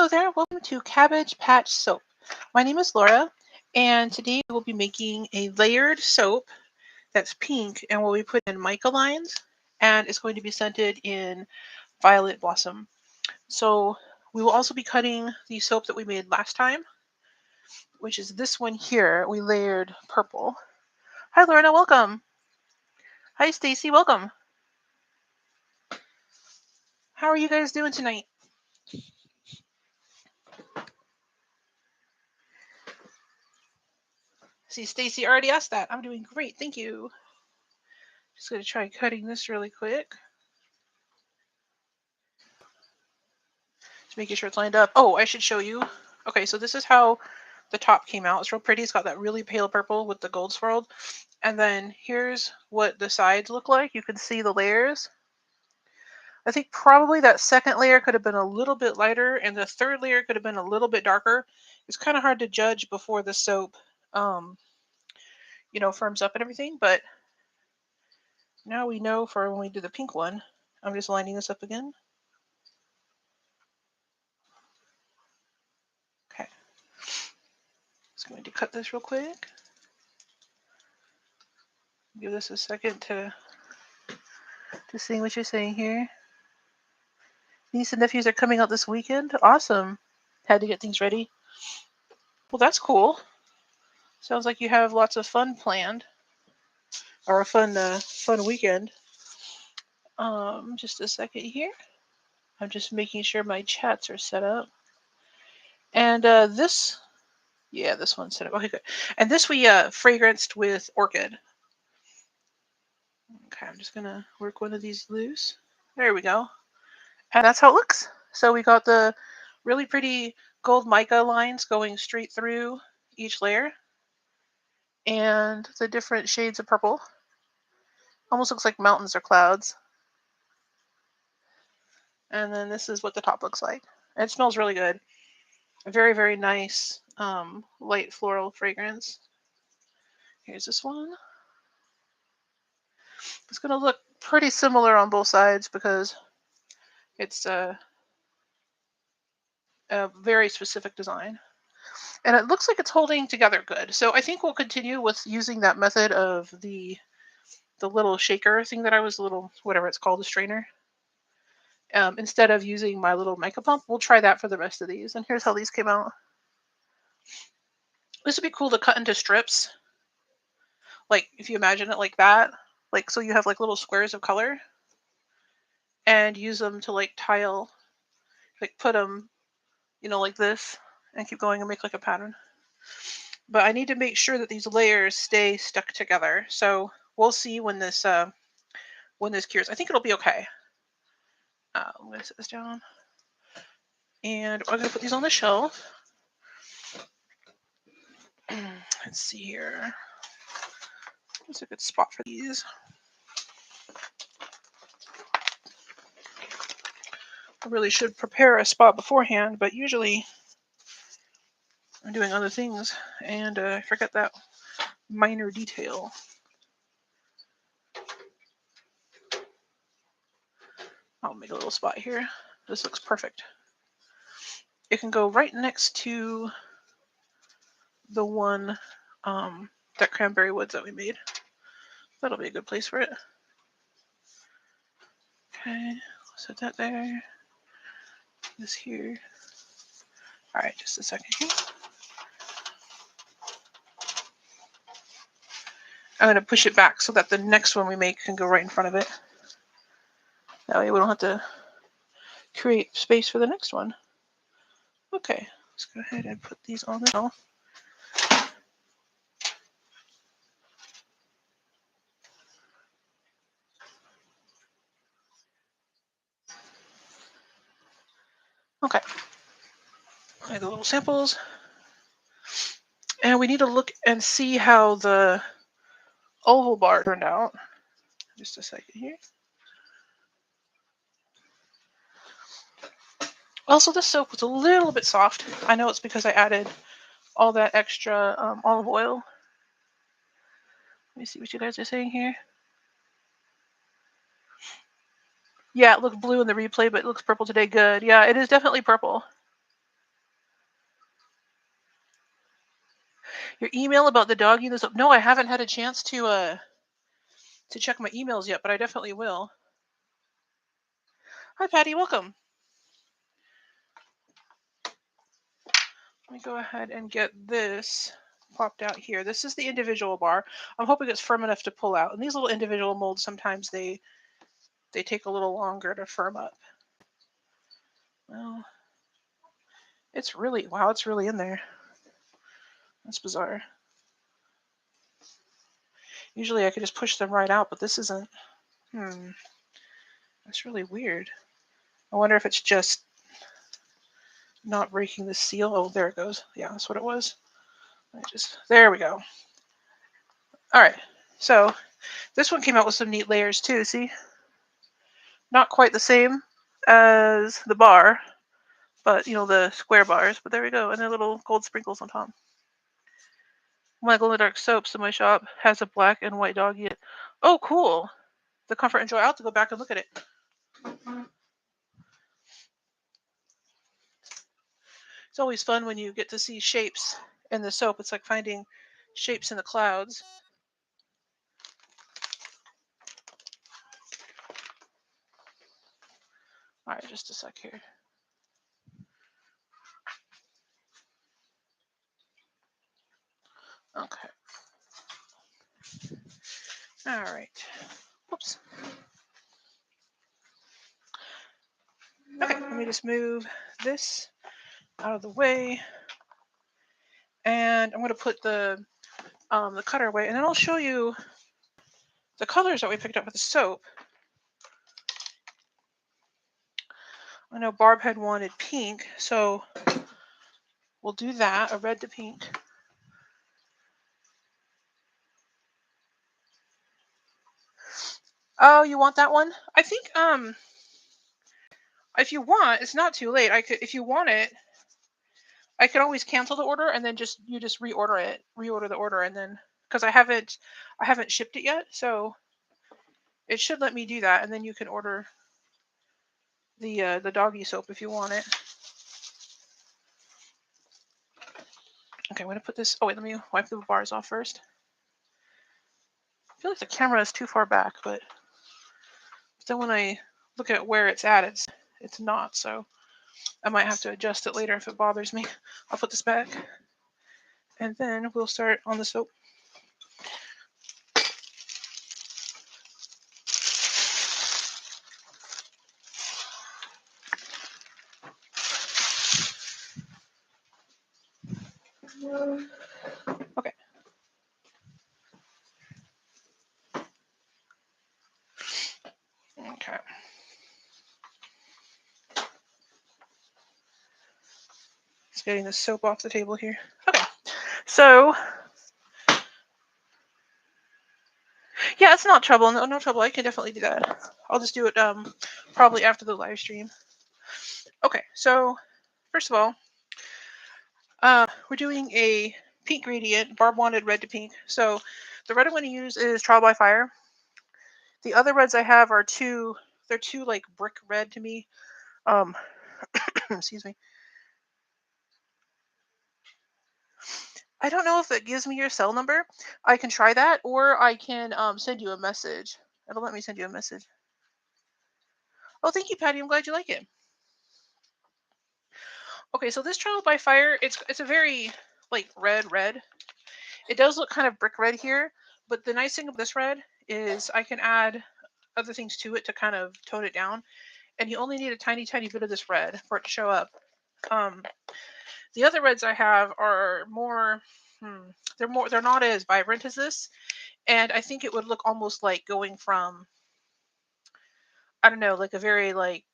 Hello there, welcome to Cabbage Patch Soap. My name is Laura, and today we will be making a layered soap that's pink and will be put in mica lines, and it's going to be scented in violet blossom. So we will also be cutting the soap that we made last time, which is this one here. We layered purple. Hi Lorna, welcome. Hi Stacy, welcome. How are you guys doing tonight? See, Stacy already asked that. I'm doing great, thank you. Just going to try cutting this really quick. Just making sure it's lined up. Oh, I should show you. Okay, so this is how the top came out. It's real pretty. It's got that really pale purple with the gold swirled. And then here's what the sides look like. You can see the layers. I think probably that second layer could have been a little bit lighter, and the third layer could have been a little bit darker. It's kind of hard to judge before the soap, firms up and everything. But now we know for when we do the pink one. I'm just lining this up again. Okay. Just going to cut this real quick. Give this a second to see what you're saying here. Niece and nephews are coming out this weekend. Awesome. Had to get things ready. Well, that's cool. Sounds like you have lots of fun planned, or a fun weekend. Just a second here. I'm just making sure my chats are set up. And this one's set up. Okay, good. And this we fragranced with orchid. Okay, I'm just gonna work one of these loose. There we go. And that's how it looks. So we got the really pretty gold mica lines going straight through each layer, and the different shades of purple. Almost looks like mountains or clouds. And then this is what the top looks like. It smells really good. A very, very nice light floral fragrance. Here's this one. It's going to look pretty similar on both sides because it's a very specific design. And it looks like it's holding together good. So I think we'll continue with using that method of the little shaker thing that I was, whatever it's called, the strainer. Instead of using my little mica pump, we'll try that for the rest of these. And here's how these came out. This would be cool to cut into strips. Like if you imagine it like that, like so you have like little squares of color, and use them to like tile, like put them, like this, and keep going and make like a pattern. But I need to make sure that these layers stay stuck together. So we'll see when this cures. I think it'll be okay. I'm gonna set this down, and I'm gonna put these on the shelf. Let's see here. What's a good spot for these? I really should prepare a spot beforehand, but usually I'm doing other things and I forget that minor detail. I'll make a little spot here. This looks perfect. It can go right next to the one, that cranberry woods that we made. That'll be a good place for it. Okay, set that there. This here. All right, just a second here. I'm going to push it back so that the next one we make can go right in front of it. That way we don't have to create space for the next one. Okay, let's go ahead and put these on the shelf. Okay, I have the little samples. And we need to look and see how the oval bar turned out. Just a second here. Also, this soap was a little bit soft. I know it's because I added all that extra olive oil. Let me see what you guys are saying here. Yeah, it looked blue in the replay, but it looks purple today. Good. Yeah, it is definitely purple. Your email about the doggy and the soap? No, I haven't had a chance to check my emails yet, but I definitely will. Hi, Patty. Welcome. Let me go ahead and get this popped out here. This is the individual bar. I'm hoping it's firm enough to pull out. And these little individual molds, sometimes they take a little longer to firm up. Well, it's really, wow, it's really in there. That's bizarre. Usually I could just push them right out, but this isn't. That's really weird. I wonder if it's just not breaking the seal. Oh, there it goes. Yeah, that's what it was. There we go. All right. So this one came out with some neat layers too. See? Not quite the same as the bar, but you know, the square bars. But there we go. And they're little gold sprinkles on top. My glow in the dark soaps in my shop has a black and white doggy. Oh, cool. The Comfort and Joy. I'll have to go back and look at it. It's always fun when you get to see shapes in the soap. It's like finding shapes in the clouds. All right, just a sec here. Okay. All right. Whoops. Okay, let me just move this out of the way. And I'm going to put the cutter away, and then I'll show you the colors that we picked up with the soap. I know Barb had wanted pink, so we'll do that, a red to pink. Oh, you want that one? I think if you want, it's not too late. I could, if you want it, I could always cancel the order and then just reorder the order, and then because I haven't shipped it yet, so it should let me do that, and then you can order the doggy soap if you want it. Okay, I'm gonna put this. Oh wait, let me wipe the bars off first. I feel like the camera is too far back, but then when I look at where it's at, it's not. So I might have to adjust it later if it bothers me. I'll put this back, and then we'll start on the soap. Okay. Okay. Just getting the soap off the table here. Okay. So yeah, it's not trouble. No trouble. I can definitely do that. I'll just do it probably after the live stream. Okay. So first of all, we're doing a pink gradient. Barb wanted red to pink. So the red I'm going to use is Trial by Fire. The other reds I have are they're too like brick red to me. Excuse me. I don't know if it gives me your cell number. I can try that, or I can send you a message. It'll let me send you a message. Oh, thank you, Patty. I'm glad you like it. Okay, so this Trial by Fire, it's a very like red. It does look kind of brick red here, but the nice thing about this red is I can add other things to it to kind of tone it down, and you only need a tiny bit of this red for it to show up. The other reds I have are more they're not as vibrant as this, and I think it would look almost like going from, I don't know, like a very like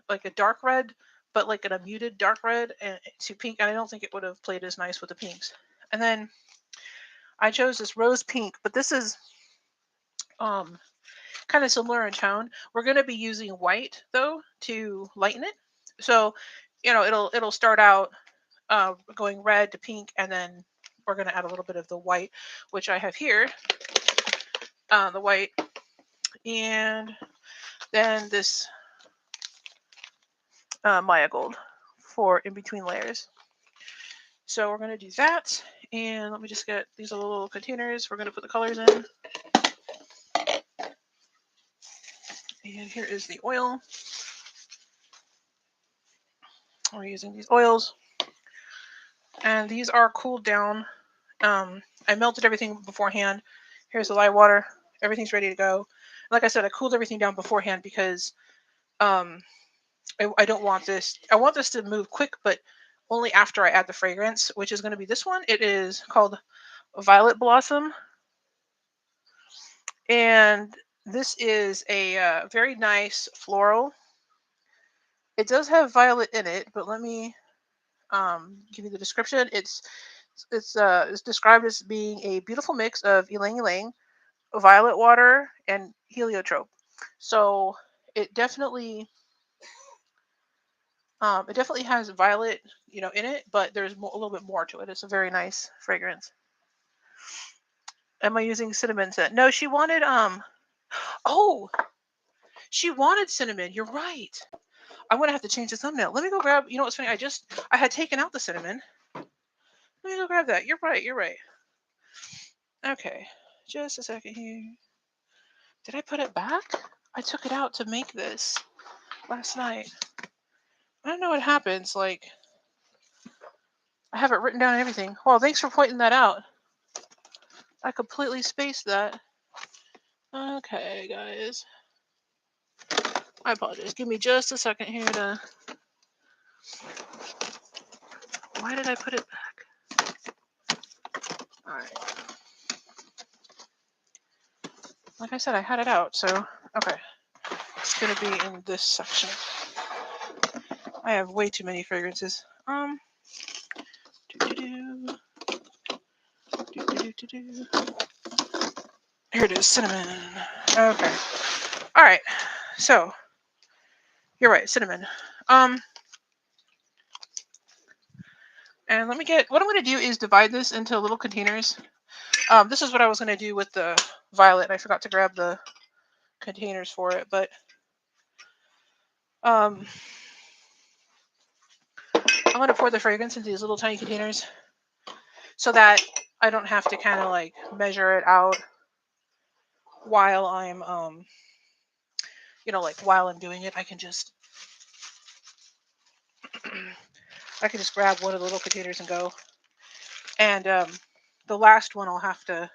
a dark red, but like a muted dark red and to pink, and I don't think it would have played as nice with the pinks. And then I chose this rose pink, but this is kind of similar in tone. We're going to be using white though to lighten it. So, you know, it'll start out going red to pink, and then we're going to add a little bit of the white, which I have here, the white, and then this Maya gold for in between layers. So we're going to do that, And let me just get these little containers. We're going to put the colors in. And here is the oil. We're using these oils. And these are cooled down. I melted everything beforehand. Here's the lye water. Everything's ready to go. Like I said, I cooled everything down beforehand because I don't want this. I want this to move quick, but only after I add the fragrance, which is going to be this one. It is called Violet Blossom. And this is a very nice floral. It does have violet in it, but let me give you the description. It's described as being a beautiful mix of ylang ylang, violet water, and heliotrope. So it definitely has violet, in it, but there's a little bit more to it. It's a very nice fragrance. Am I using cinnamon scent? No, she wanted oh, she wanted cinnamon. You're right. I'm gonna have to change the thumbnail. Let me go grab. You know what's funny? I had taken out the cinnamon. Let me go grab that. You're right. You're right. Okay, just a second here. Did I put it back? I took it out to make this last night. I don't know what happens. Like, I have it written down and everything. Well, thanks for pointing that out. I completely spaced that. Okay, guys. I apologize. Give me just a second here to... Why did I put it back? Alright. Like I said, I had it out, so... Okay. It's gonna be in this section. I have way too many fragrances. Here it is, cinnamon. Okay. Alright. So... You're right, cinnamon. And let me get... What I'm going to do is divide this into little containers. This is what I was going to do with the violet. I forgot to grab the containers for it, but... I'm going to pour the fragrance into these little tiny containers so that I don't have to kind of like measure it out while I'm, while I'm doing it. I can just grab one of the little containers and go. And the last one I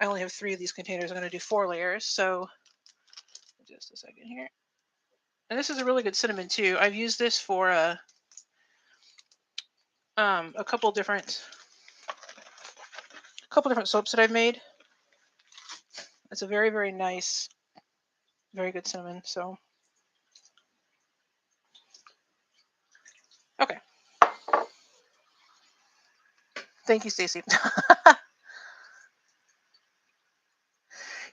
only have 3 of these containers. I'm going to do 4 layers. So just a second here. And this is a really good cinnamon too. I've used this for a couple different soaps that I've made. It's a very, very nice, very good cinnamon. So, okay. Thank you, Stacy.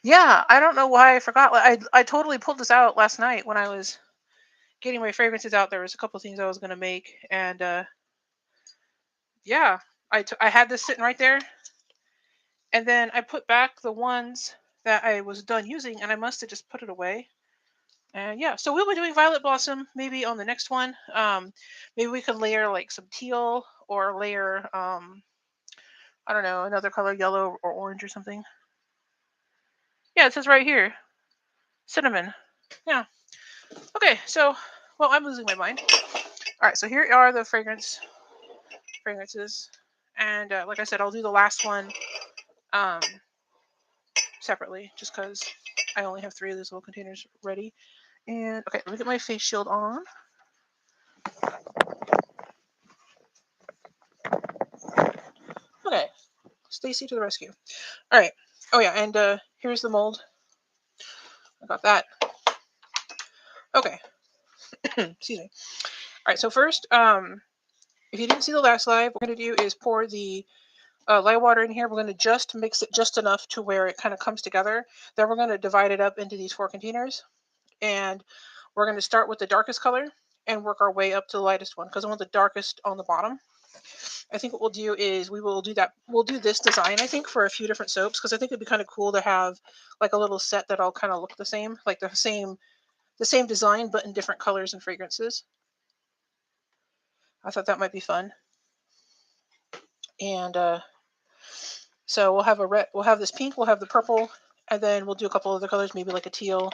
Yeah, I don't know why I forgot. I totally pulled this out last night when I was getting my fragrances out. There was a couple of things I was going to make, and yeah, I had this sitting right there, and then I put back the ones that I was done using, and I must have just put it away. And yeah, so we'll be doing Violet Blossom maybe on the next one. Maybe we could layer like some teal or layer I don't know, another color, yellow or orange or something. Yeah, it says right here, cinnamon. Yeah. Okay, so well, I'm losing my mind. All right, so here are the fragrances, and like I said, I'll do the last one separately, just because I only have 3 of these little containers ready. And okay, let me get my face shield on. Okay, Stacy to the rescue. All right. Oh yeah, and here's the mold. I got that. Okay. Excuse me. All right. So first, if you didn't see the last live, what we're gonna do is pour the lye water in here. We're gonna just mix it just enough to where it kind of comes together. Then we're gonna divide it up into these 4 containers, and we're gonna start with the darkest color and work our way up to the lightest one because I want the darkest on the bottom. I think what we'll do is we'll do this design, I think, for a few different soaps because I think it'd be kind of cool to have like a little set that all kind of look the same, like the same design but in different colors and fragrances. I thought that might be fun. And so we'll have a red, we'll have this pink, we'll have the purple, and then we'll do a couple other colors, maybe like a teal,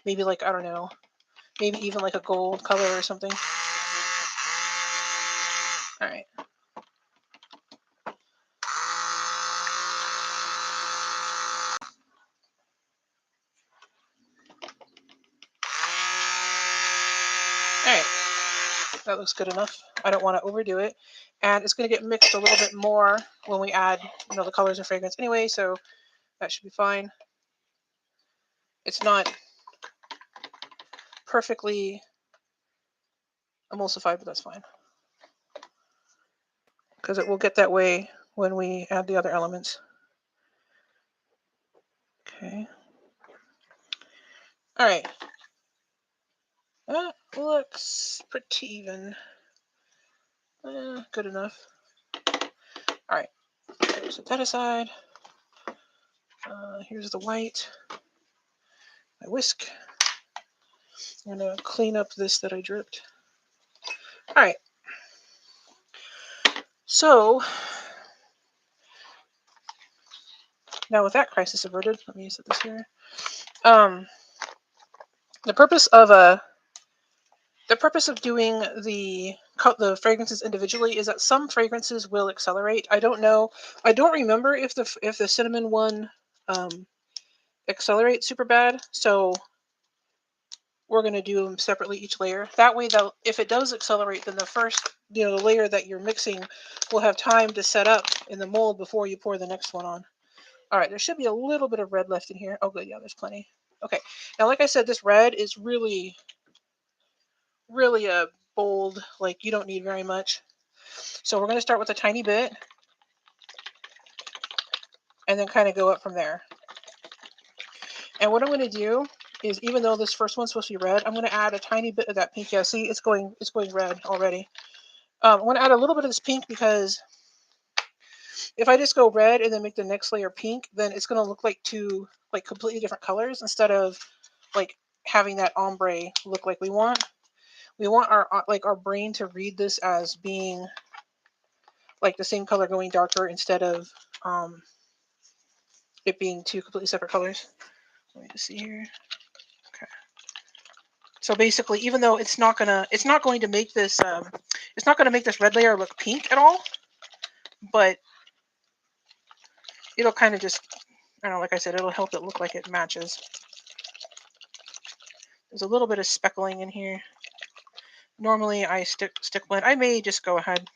maybe like, I don't know, maybe even like a gold color or something. All right. All right. That looks good enough. I don't want to overdo it. And it's going to get mixed a little bit more when we add, the colors and fragrance anyway, so that should be fine. It's not perfectly emulsified, but that's fine. Because it will get that way when we add the other elements. Okay. All right. That looks pretty even. Good enough. All right. Set that aside. Here's the white. My whisk. I'm going to clean up this that I dripped. All right. So now with that crisis averted, let me set this here. The purpose of doing the fragrances individually is that some fragrances will accelerate. I don't know. I don't remember if the cinnamon one accelerates super bad. So we're going to do them separately each layer. That way, though, if it does accelerate, then the first, the layer that you're mixing will have time to set up in the mold before you pour the next one on. All right, there should be a little bit of red left in here. Oh, good. Yeah, there's plenty. Okay. Now, like I said, this red is really a bold, like you don't need very much. So we're going to start with a tiny bit and then kind of go up from there. And what I'm going to do is, even though this first one's supposed to be red, I'm going to add a tiny bit of that pink. Yeah, see, it's going red already. I'm going to add a little bit of this pink because if I just go red and then make the next layer pink, then it's going to look like two completely different colors instead of like having that ombre look like we want. We want our brain to read this as being like the same color going darker instead of it being two completely separate colors. Let me just see here. Okay. So basically, even though it's not going to make this red layer look pink at all, but it'll kind of just, I don't know, like I said, it'll help it look like it matches. There's a little bit of speckling in here. Normally I stick blend. I may just go ahead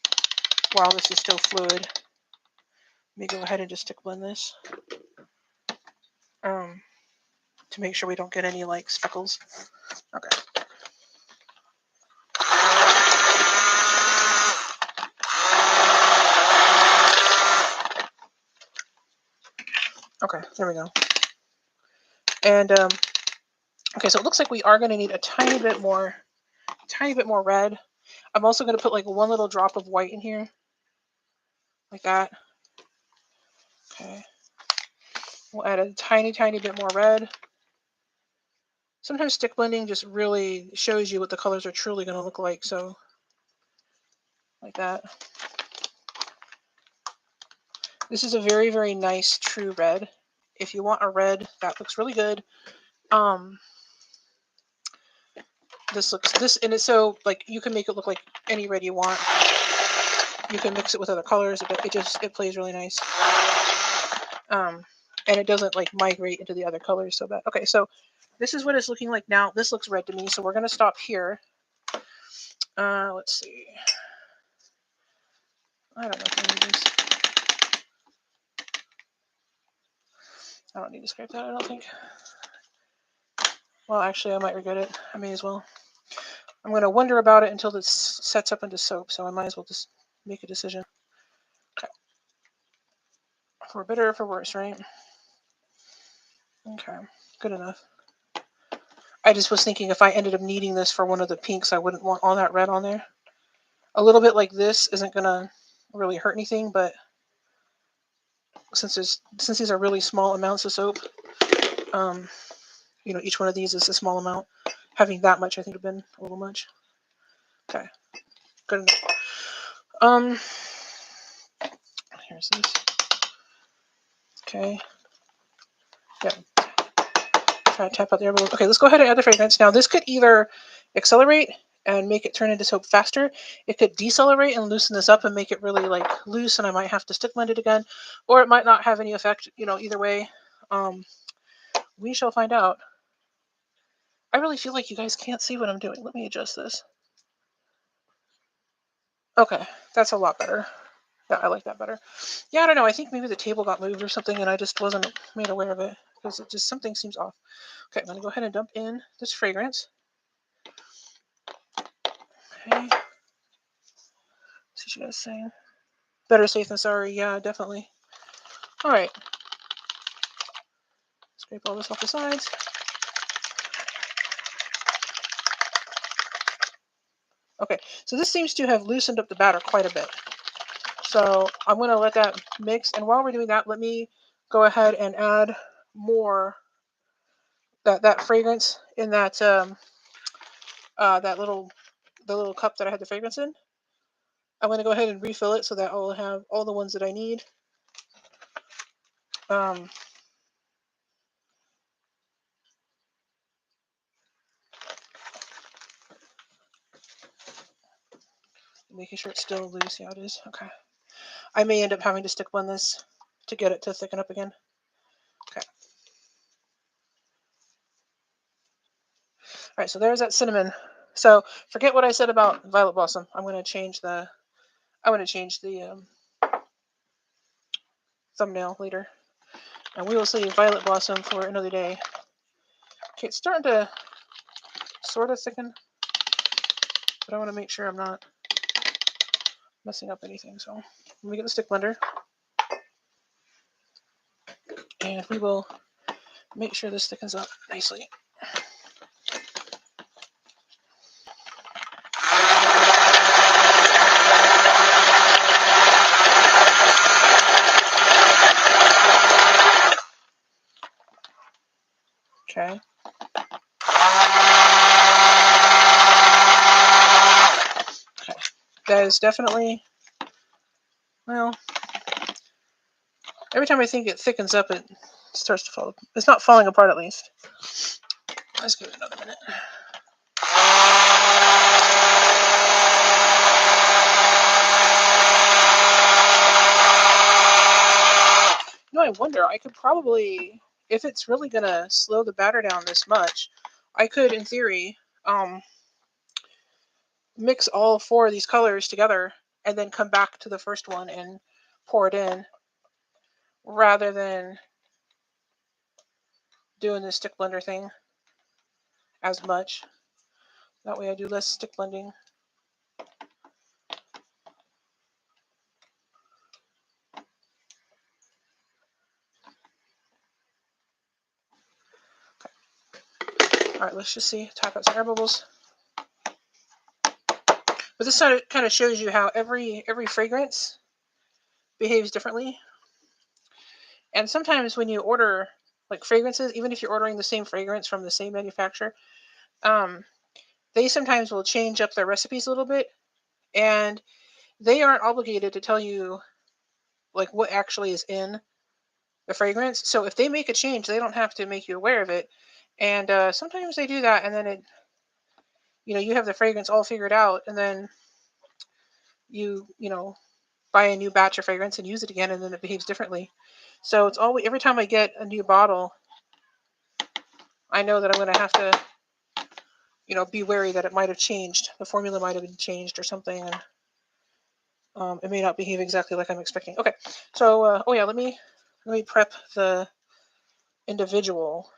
while this is still fluid. Let me go ahead and just stick blend this. To make sure we don't get any like speckles. Okay. Okay, there we go. And okay, so it looks like we are going to need a tiny bit more red. I'm also going to put like one little drop of white in here, like that. Okay. We'll add a tiny bit more red. Sometimes stick blending just really shows you what the colors are truly going to look like. So, like that. This is a very, very nice true red. If you want a red that looks really good, this and it's so like you can make it look like any red you want. You can mix it with other colors, but it plays really nice. And it doesn't like migrate into the other colors so bad. Okay, so this is what it's looking like now. This looks red to me, so we're going to stop here. Let's see. I don't know if I need this. I don't need to scrape that, I don't think. Well, actually, I might regret it. I may as well. I'm going to wonder about it until this sets up into soap, so I might as well just make a decision. Okay. For better or for worse, right? Okay, good enough. I just was thinking if I ended up needing this for one of the pinks, I wouldn't want all that red on there. A little bit like this isn't going to really hurt anything, but since these are really small amounts of soap, each one of these is a small amount. Having that much, I think, would have been a little much. Okay, good enough. Here's this. Okay. Yeah. Try to tap out the air bubbles. Okay, let's go ahead and add the fragrance. Now, this could either accelerate and make it turn into soap faster. It could decelerate and loosen this up and make it really like loose, and I might have to stick blend it again, or it might not have any effect. Either way, we shall find out. I really feel like you guys can't see what I'm doing. Let me adjust this. Okay, that's a lot better. Yeah, I like that better. Yeah, I don't know. I think maybe the table got moved or something, and I just wasn't made aware of it because it just something seems off. Okay, I'm gonna go ahead and dump in this fragrance. Okay. See what you guys saying. Better safe than sorry. Yeah, definitely. All right. Scrape all this off the sides. Okay, so this seems to have loosened up the batter quite a bit. So I'm going to let that mix. And while we're doing that, let me go ahead and add more that fragrance in that that little cup that I had the fragrance in. I'm going to go ahead and refill it so that I'll have all the ones that I need. Making sure it's still loose. Yeah, it is. Okay. I may end up having to stick blend this to get it to thicken up again. Okay. All right, so there's that cinnamon. So forget what I said about violet blossom. I'm going to change the thumbnail later, and we will see violet blossom for another day. Okay, it's starting to sort of thicken, but I want to make sure I'm not messing up anything. So let me get the stick blender, and we will make sure this thickens up nicely. Okay. Okay. That is definitely, well, every time I think it thickens up, it starts to fall. It's not falling apart, at least. Let's give it another minute. I wonder, I could probably, if it's really going to slow the batter down this much, I could, in theory, mix all four of these colors together and then come back to the first one and pour it in, rather than doing the stick blender thing as much. That way I do less stick blending. Okay. All right, let's just see. Tap out some air bubbles. But this kind of shows you how every fragrance behaves differently. And sometimes when you order like fragrances, even if you're ordering the same fragrance from the same manufacturer, they sometimes will change up their recipes a little bit, and they aren't obligated to tell you like what actually is in the fragrance. So if they make a change, they don't have to make you aware of it. And sometimes they do that, and then you have the fragrance all figured out, and then you buy a new batch of fragrance and use it again, and then it behaves differently. So it's always, every time I get a new bottle, I know that I'm going to have to be wary that it might have changed. The formula might have been changed or something, and it may not behave exactly like I'm expecting. Okay, so oh yeah, let me prep the individual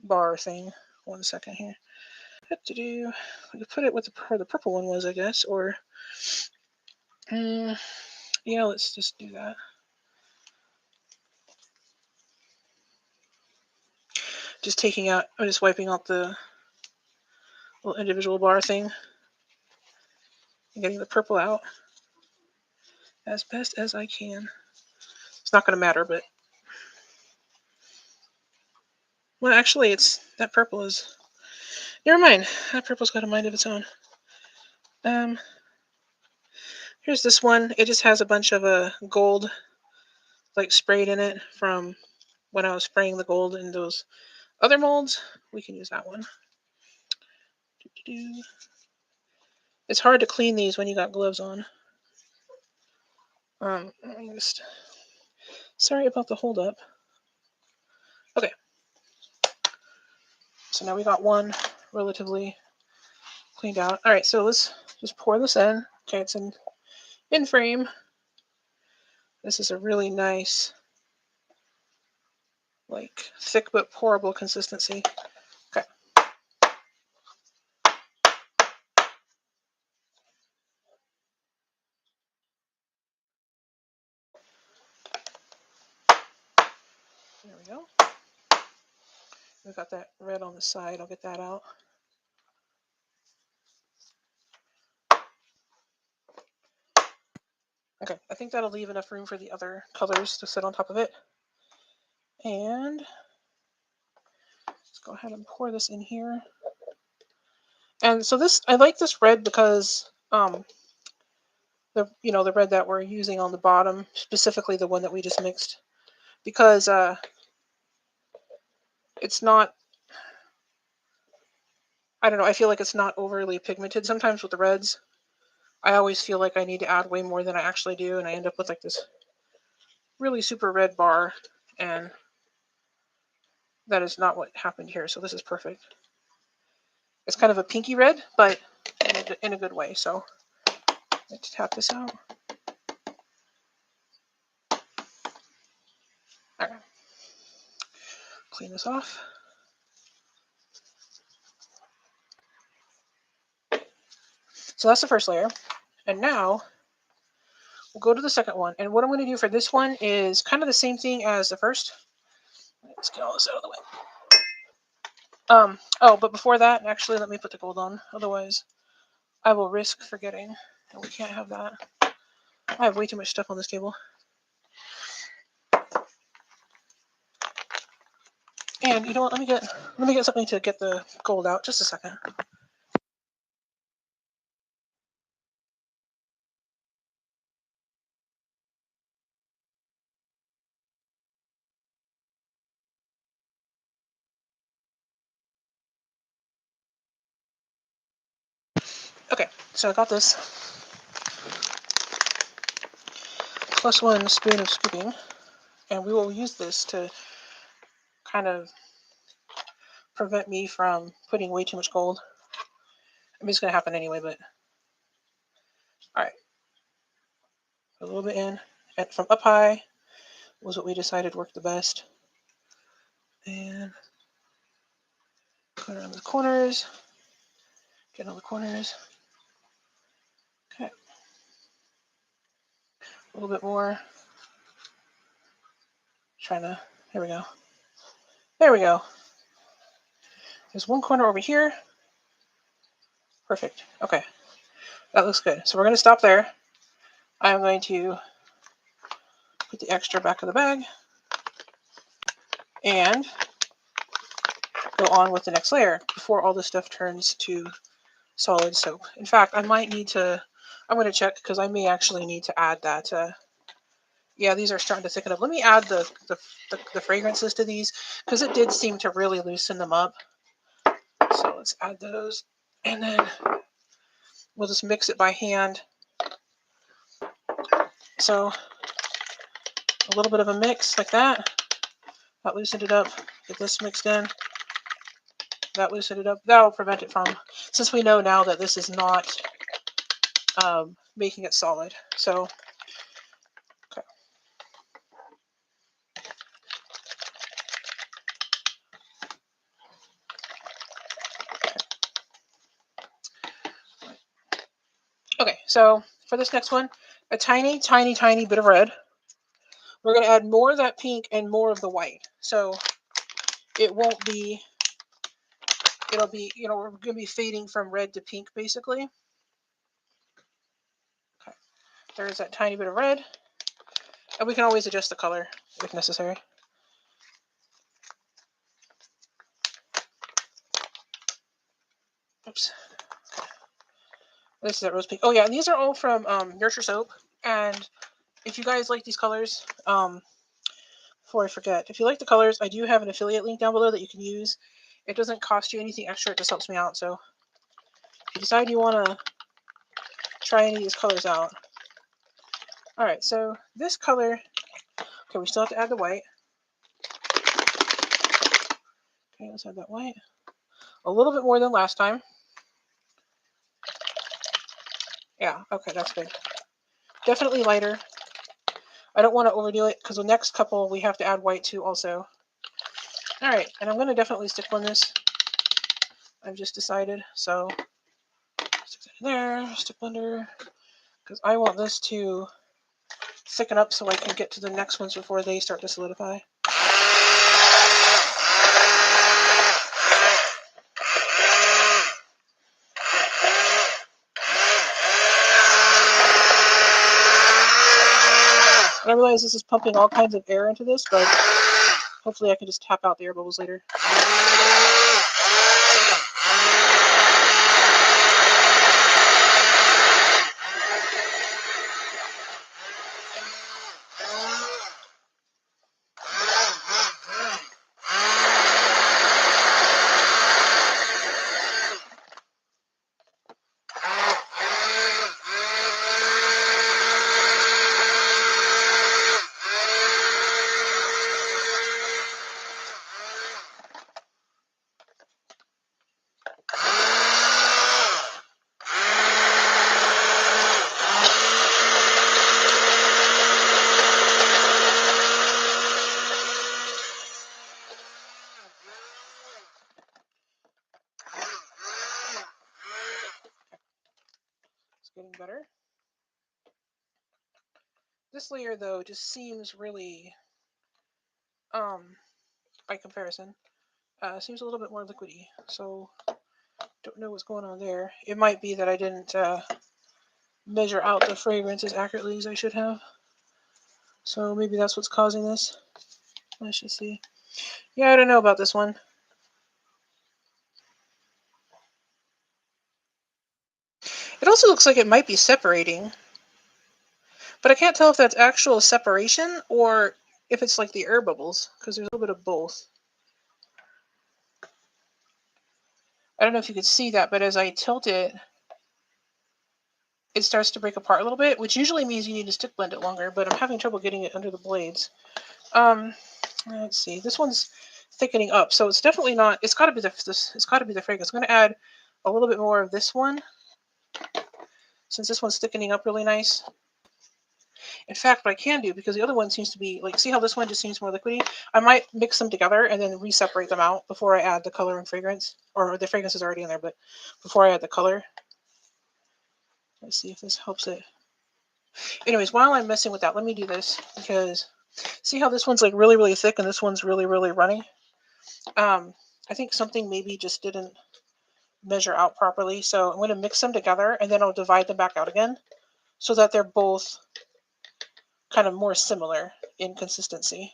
bar thing. 1 second here. What to do? I could put it with where the purple one was, I guess, or yeah, let's just do that. Just taking out, I'm just wiping out the little individual bar thing and getting the purple out as best as I can. It's not going to matter, but well, actually, that purple is. Never mind. That purple's got a mind of its own. Here Here's this one. It just has a bunch of gold like sprayed in it from when I was spraying the gold in those other molds. We can use that one. It's hard to clean these when you got gloves on. Sorry about the hold up. Okay. So now we got one relatively cleaned out. All right, so let's just pour this in. Okay, it's in frame. This is a really nice, like, thick but pourable consistency. Okay. There we go. We've got that red on the side. I'll get that out. Okay, I think that'll leave enough room for the other colors to sit on top of it. And let's go ahead and pour this in here. And so this, I like this red because the red that we're using on the bottom, specifically the one that we just mixed, because it's not, I don't know, I feel like it's not overly pigmented. Sometimes with the reds, I always feel like I need to add way more than I actually do, and I end up with like this really super red bar, and that is not what happened here. So this is perfect. It's kind of a pinky red, but in a good way. So let's tap this out. All right. Clean this off. So that's the first layer. And now we'll go to the second one. And what I'm going to do for this one is kind of the same thing as the first. Let's get all this out of the way. Oh, but before that, actually, let me put the gold on. Otherwise, I will risk forgetting. And we can't have that. I have way too much stuff on this table. And you know what? Let me get something to get the gold out. Just a second. Okay, so I got this +1 spoon of scooping, and we will use this to kind of prevent me from putting way too much gold. I mean, it's going to happen anyway, but all right. A little bit in, and from up high was what we decided worked the best. And go around the corners, get on the corners. Okay. A little bit more. Here we go. There we go. There's one corner over here. Perfect. Okay. That looks good. So we're going to stop there. I'm going to put the extra back of the bag and go on with the next layer before all this stuff turns to solid soap. In fact, I'm going to check because I may actually need to add that. Yeah, these are starting to thicken up. Let me add the fragrances to these because it did seem to really loosen them up. So let's add those, and then we'll just mix it by hand. So a little bit of a mix like that. That loosened it up. Get this mixed in. That loosened it up. That will prevent it from, since we know now that this is not making it solid. So, okay. Okay, so for this next one, a tiny, tiny, tiny bit of red. We're going to add more of that pink and more of the white. So it won't be, it'll be, we're going to be fading from red to pink basically. Okay, there's that tiny bit of red. And we can always adjust the color if necessary. Oops. This is that rose pink. Oh yeah, and these are all from Nurture Soap. And if you guys like these colors, before I forget, if you like the colors, I do have an affiliate link down below that you can use. It doesn't cost you anything extra. It just helps me out. So if you decide you want to try any of these colors out. All right, so this color, okay, we still have to add the white. Okay, let's add that white. A little bit more than last time. Yeah, okay, that's good. Definitely lighter. I don't want to overdo it because the next couple we have to add white to also. All right, and I'm going to definitely stick blend this. I've just decided. So stick that in there, stick blender, because I want this to thicken up so I can get to the next ones before they start to solidify. And I realize this is pumping all kinds of air into this, but hopefully I can just tap out the air bubbles later. It's getting better. This layer, though, just seems really, by comparison, seems a little bit more liquidy. So, don't know what's going on there. It might be that I didn't measure out the fragrance as accurately as I should have. So maybe that's what's causing this. Let's just see. Yeah, I don't know about this one. It also looks like it might be separating. But I can't tell if that's actual separation or if it's like the air bubbles, because there's a little bit of both. I don't know if you could see that, but as I tilt it, it starts to break apart a little bit, which usually means you need to stick blend it longer, but I'm having trouble getting it under the blades. Let's see. This one's thickening up, so it's definitely not. It's got to be it's got to be the fragrance. I'm going to add a little bit more of this one, since this one's thickening up really nice. In fact, what I can do, because the other one seems to be like, see how this one just seems more liquidy? I might mix them together and then re-separate them out before I add the color and fragrance, or the fragrance is already in there, but before I add the color. Let's see if this helps it. Anyways, while I'm messing with that, let me do this, because see how this one's like really, really thick and this one's really, really runny? I think something maybe just didn't measure out properly. So I'm going to mix them together and then I'll divide them back out again so that they're both kind of more similar in consistency.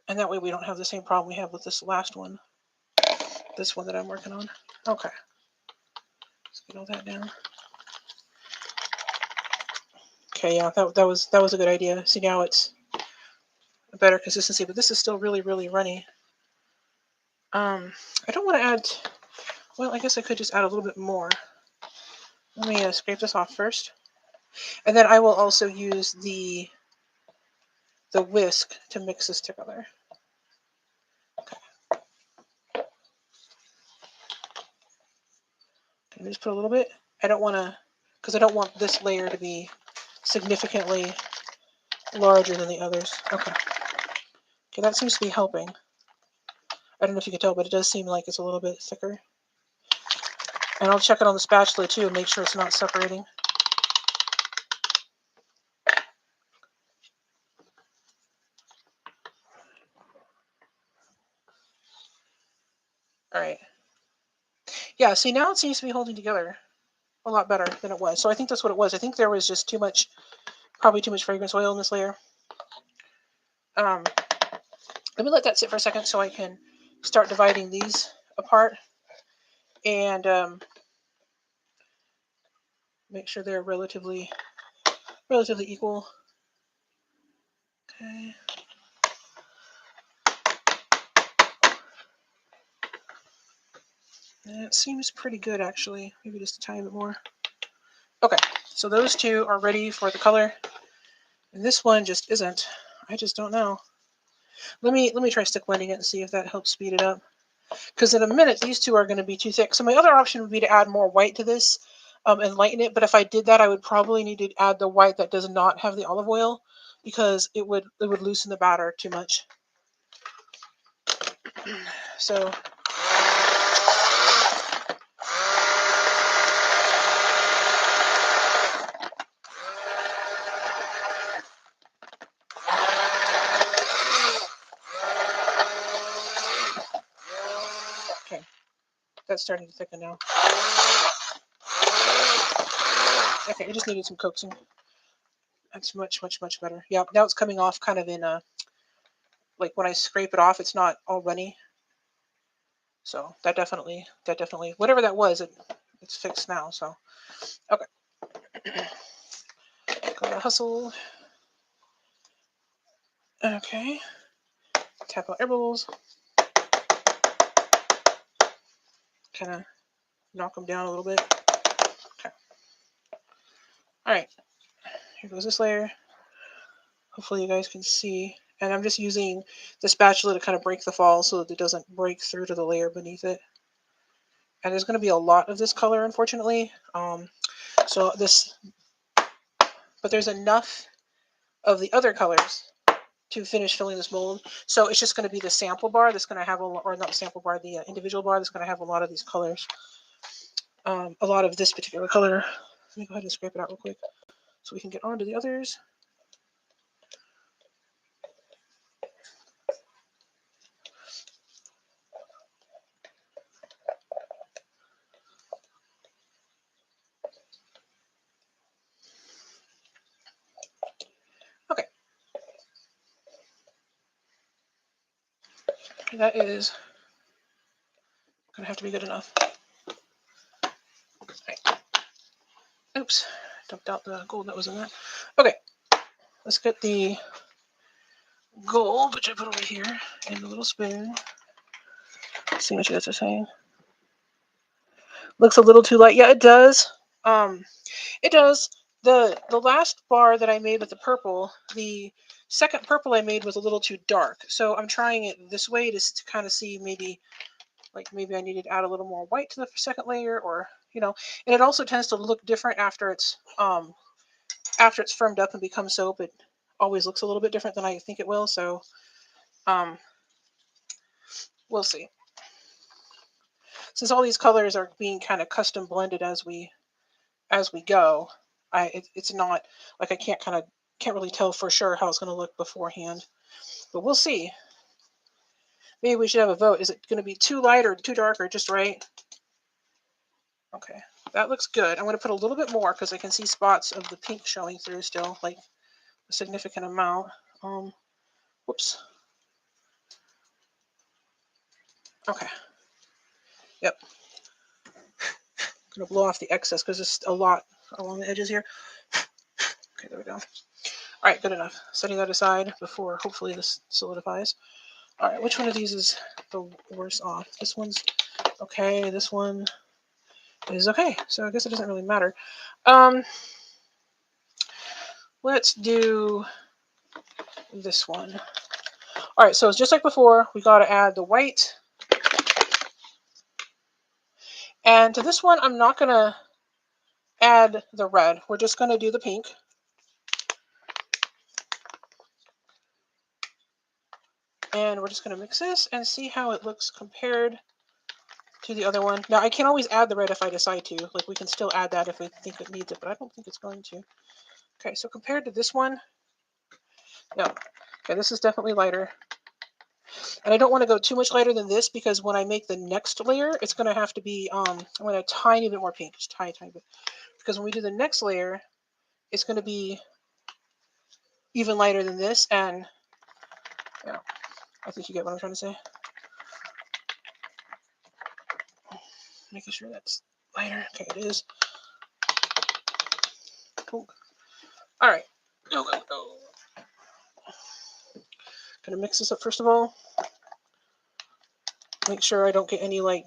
And that way we don't have the same problem we have with this last one. This one that I'm working on. Okay. Let's get all that down. Okay, yeah, that was a good idea. See, now it's a better consistency, but this is still really, really runny. I don't want to add, well, I guess I could just add a little bit more. Let me scrape this off first. And then I will also use the whisk to mix this together. Okay. Can I just put a little bit? I don't want to, because I don't want this layer to be significantly larger than the others. Okay. Okay, that seems to be helping. I don't know if you can tell, but it does seem like it's a little bit thicker. And I'll check it on the spatula too and make sure it's not separating. All right. Yeah, see, now it seems to be holding together a lot better than it was. So I think that's what it was. I think there was just too much, probably too much fragrance oil in this layer. Let me let that sit for a second so I can start dividing these apart. And Make sure they're relatively equal. Okay. That seems pretty good, actually. Maybe just a tiny bit more. Okay, so those two are ready for the color, and this one just isn't. I just don't know. Let me try stick blending it and see if that helps speed it up. Because in a minute, these two are going to be too thick. So my other option would be to add more white to this and lighten it. But if I did that, I would probably need to add the white that does not have the olive oil, because it would loosen the batter too much. So okay, that's starting to thicken now. Okay, it just needed some coaxing. That's much better. Yeah, now it's coming off kind of in a, like when I scrape it off, it's not all runny. So that definitely, whatever that was, it's fixed now. So okay, gotta hustle. Okay, tap out air bubbles. Kind of knock them down a little bit. Okay. All right, here goes this layer. Hopefully you guys can see. And I'm just using the spatula to kind of break the fall so that it doesn't break through to the layer beneath it. And there's going to be a lot of this color, unfortunately. But there's enough of the other colors to finish filling this mold. So it's just going to be the sample bar that's going to have or not the sample bar, the individual bar that's going to have a lot of these colors. A lot of this particular color. Let me go ahead and scrape it out real quick so we can get on to the others. Okay. That is going to have to be good enough. Right. Oops. Dumped out the gold that was in that. Okay. Let's get the gold, which I put over here, in the little spoon. Let's see what you guys are saying. Looks a little too light. Yeah, it does. It does. The last bar that I made with the purple, the second purple I made was a little too dark. So I'm trying it this way to kind of see maybe I needed to add a little more white to the second layer, or and it also tends to look different after it's firmed up and becomes soap. It always looks a little bit different than I think it will. So we'll see. Since all these colors are being kind of custom blended as we go, it's not like I can't really tell for sure how it's going to look beforehand, but we'll see. Maybe we should have a vote. Is it going to be too light or too dark or just right? Okay, that looks good. I'm going to put a little bit more because I can see spots of the pink showing through still, like a significant amount. Whoops. Okay. Yep. I'm going to blow off the excess because there's a lot along the edges here. Okay, there we go. All right, good enough. Setting that aside before hopefully this solidifies. All right, which one of these is the worst off? This one's okay. This one is okay. So I guess it doesn't really matter. Let's do this one. All right, so it's just like before. We got to add the white. And to this one, I'm not going to add the red. We're just going to do the pink. And we're just going to mix this and see how it looks compared to the other one. Now, I can always add the red if I decide to. Like, we can still add that if we think it needs it, but I don't think it's going to. Okay, so compared to this one, no. Okay, this is definitely lighter. And I don't want to go too much lighter than this because when I make the next layer, it's going to have to be, I'm going to a tiny bit more pink, just tiny bit. Because when we do the next layer, it's going to be even lighter than this, and I think you get what I'm trying to say. Making sure that's lighter. Okay, it is. Cool. All right. Go, go, go. Gonna mix this up first of all. Make sure I don't get any like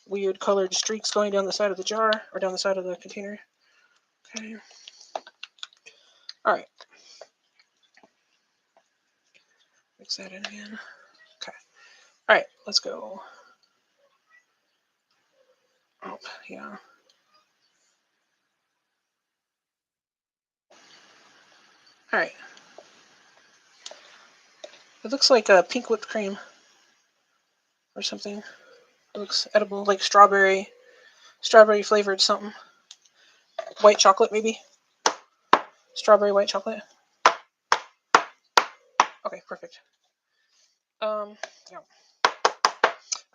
weird colored streaks going down the side of the jar or down the side of the container. Okay. All right. Mix that in again. Okay. All right. Let's go. Oh, yeah. All right. It looks like a pink whipped cream or something. It looks edible, like strawberry flavored something. White chocolate, maybe. Strawberry white chocolate. Okay, perfect. Yeah.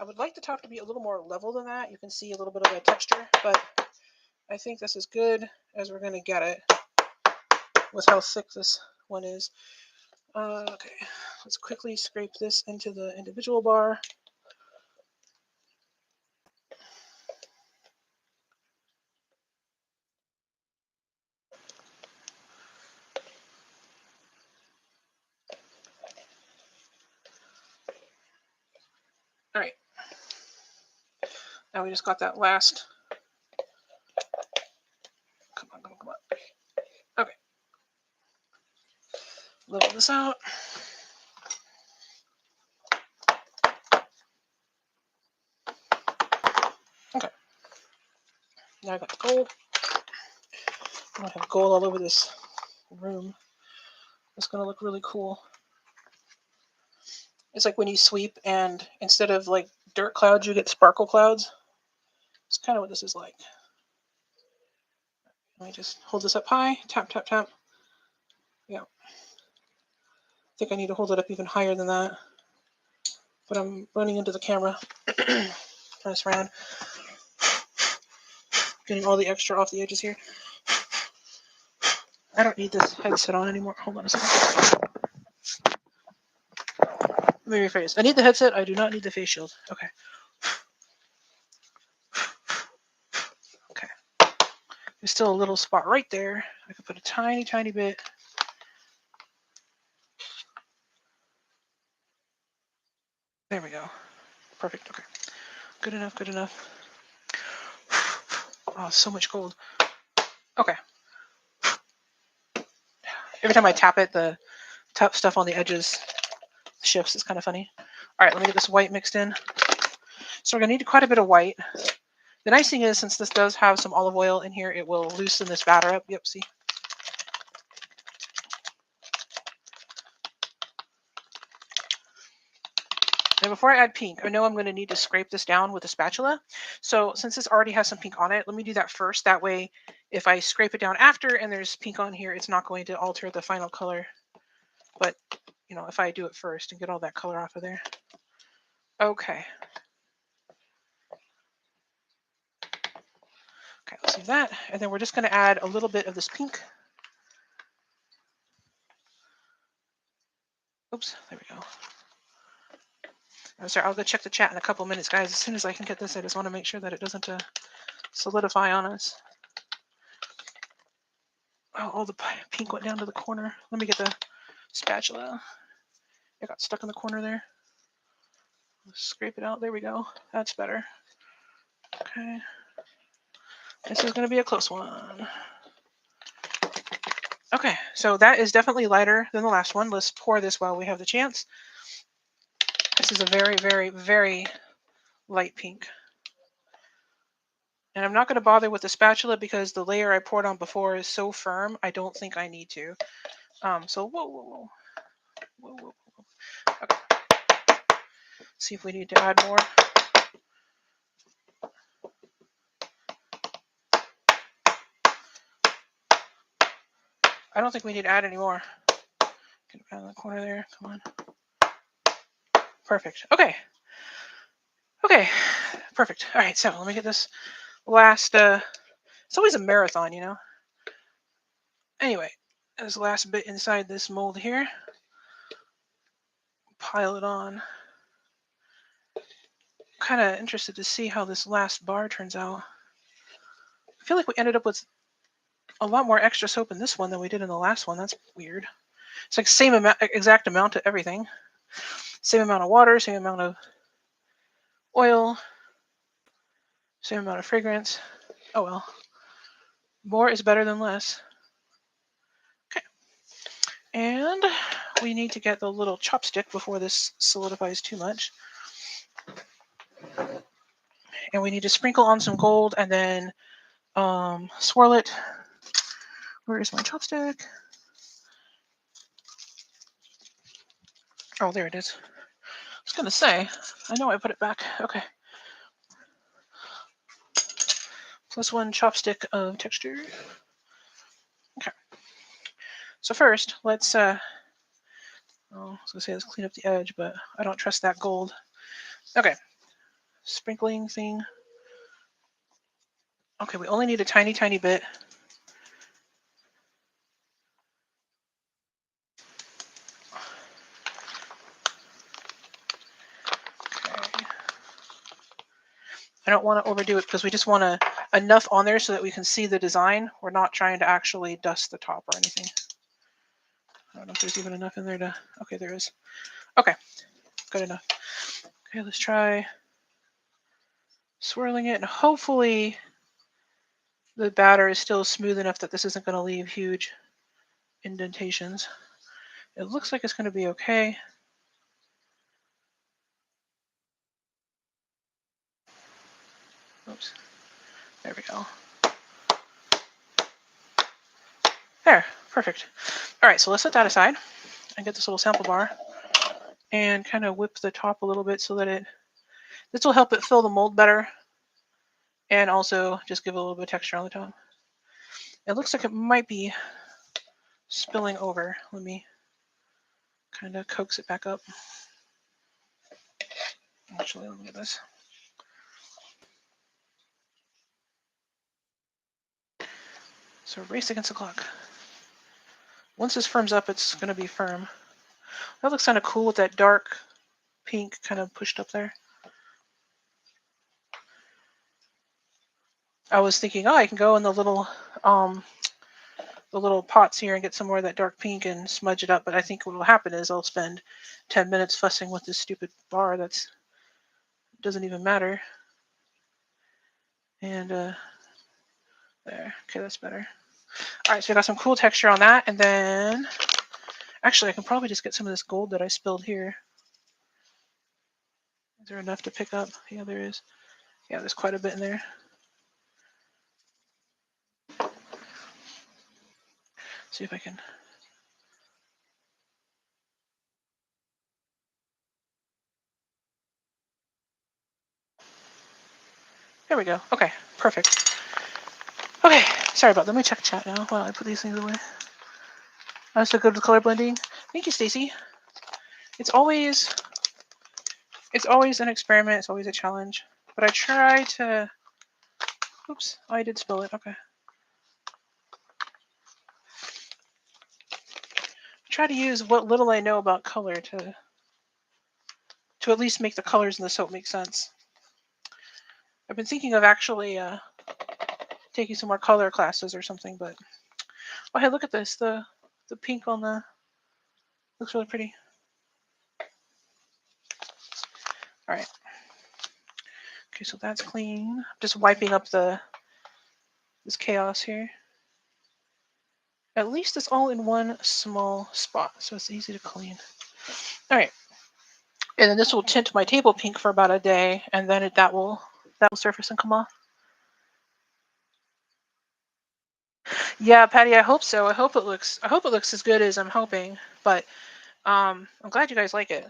I would like the top to be a little more level than that. You can see a little bit of a texture, but I think this is good as we're gonna get it with how thick this one is. Okay, let's quickly scrape this into the individual bar. All right. Now we just got that last. Come on, come on, come on. Okay. Level this out. Okay. Now I got the gold. I'm gonna have gold all over this room. It's gonna look really cool. It's like when you sweep and instead of like dirt clouds, you get sparkle clouds. It's kind of what this is like. Let me just hold this up high. Tap, tap, tap. Yeah. I think I need to hold it up even higher than that. But I'm running into the camera. Turn this around. Getting all the extra off the edges here. I don't need this headset on anymore. Hold on a second. Let me rephrase. I need the headset. I do not need the face shield. Okay. Okay. There's still a little spot right there. I could put a tiny, tiny bit. There we go. Perfect. Okay. Good enough. Good enough. Oh, so much gold. Okay. Every time I tap it, the tough stuff on the edges shifts. It's kind of funny. All right, let me get this white mixed in. So we're going to need quite a bit of white. The nice thing is, since this does have some olive oil in here, it will loosen this batter up. Yep, see? Now before I add pink, I know I'm going to need to scrape this down with a spatula. So since this already has some pink on it, let me do that first. That way, if I scrape it down after and there's pink on here, it's not going to alter the final color. But, you know, if I do it first and get all that color off of there. Okay. Okay, let's do that. And then we're just going to add a little bit of this pink. Oops, there we go. I'm sorry, I'll go check the chat in a couple minutes, guys. As soon as I can get this, I just want to make sure that it doesn't solidify on us. Oh, all the pink went down to the corner. Let me get the spatula. It got stuck in the corner there. Let's scrape it out. There we go. That's better. Okay. This is going to be a close one. Okay, so that is definitely lighter than the last one. Let's pour this while we have the chance. This is a very, very, very light pink. And I'm not going to bother with the spatula because the layer I poured on before is so firm, I don't think I need to. So, whoa. Okay. See if we need to add more. I don't think we need to add any more. Get it down in the corner there. Come on. Perfect. Okay. Okay. Perfect. All right. So let me get this last. It's always a marathon, you know. Anyway, this last bit inside this mold here. Pile it on. Kind of interested to see how this last bar turns out. I feel like we ended up with a lot more extra soap in this one than we did in the last one. That's weird. It's like same amount, exact amount of everything. Same amount of water, same amount of oil, same amount of fragrance. Oh well. More is better than less. Okay. And we need to get the little chopstick before this solidifies too much. And we need to sprinkle on some gold and then swirl it. Where is my chopstick? Oh, there it is. I was going to say, I know I put it back. Okay. +1 chopstick of texture. Okay. So first, let's, I was going to say let's clean up the edge, but I don't trust that gold. Okay. Sprinkling thing. Okay, we only need a tiny, tiny bit. Okay. I don't want to overdo it because we just want enough on there so that we can see the design. We're not trying to actually dust the top or anything. I don't know if there's even enough in there to... Okay, there is. Okay, good enough. Okay, let's try swirling it, and hopefully the batter is still smooth enough that this isn't going to leave huge indentations. It looks like it's going to be okay. Oops. There we go. There, perfect. All right, so let's set that aside and get this little sample bar and kind of whip the top a little bit so that this will help it fill the mold better and also just give a little bit of texture on the top. It looks like it might be spilling over. Let me kind of coax it back up. Actually, let me get this. So race against the clock. Once this firms up, it's going to be firm. That looks kind of cool with that dark pink kind of pushed up there. I was thinking, oh, I can go in the little pots here and get some more of that dark pink and smudge it up. But I think what will happen is I'll spend 10 minutes fussing with this stupid bar that's doesn't even matter. And there. Okay, that's better. All right, so we got some cool texture on that. And then, actually, I can probably just get some of this gold that I spilled here. Is there enough to pick up? Yeah, there is. Yeah, there's quite a bit in there. See if I can. There we go. Okay, perfect. Okay, sorry about that. Let me check chat now while I put these things away. I'm so good with color blending. Thank you, Stacy. It's always an experiment. It's always a challenge. But I try to. Oops, I did spill it. Okay. I try to use what little I know about color to at least make the colors in the soap make sense. I've been thinking of actually taking some more color classes or something, but oh hey, look at this. The pink on the looks really pretty. All right. Okay, so that's clean. Just wiping up this chaos here. At least it's all in one small spot, so it's easy to clean. All right. And then this will tint my table pink for about a day, and then that will surface and come off. Yeah, Patty, I hope so. I hope it looks as good as I'm hoping. But I'm glad you guys like it.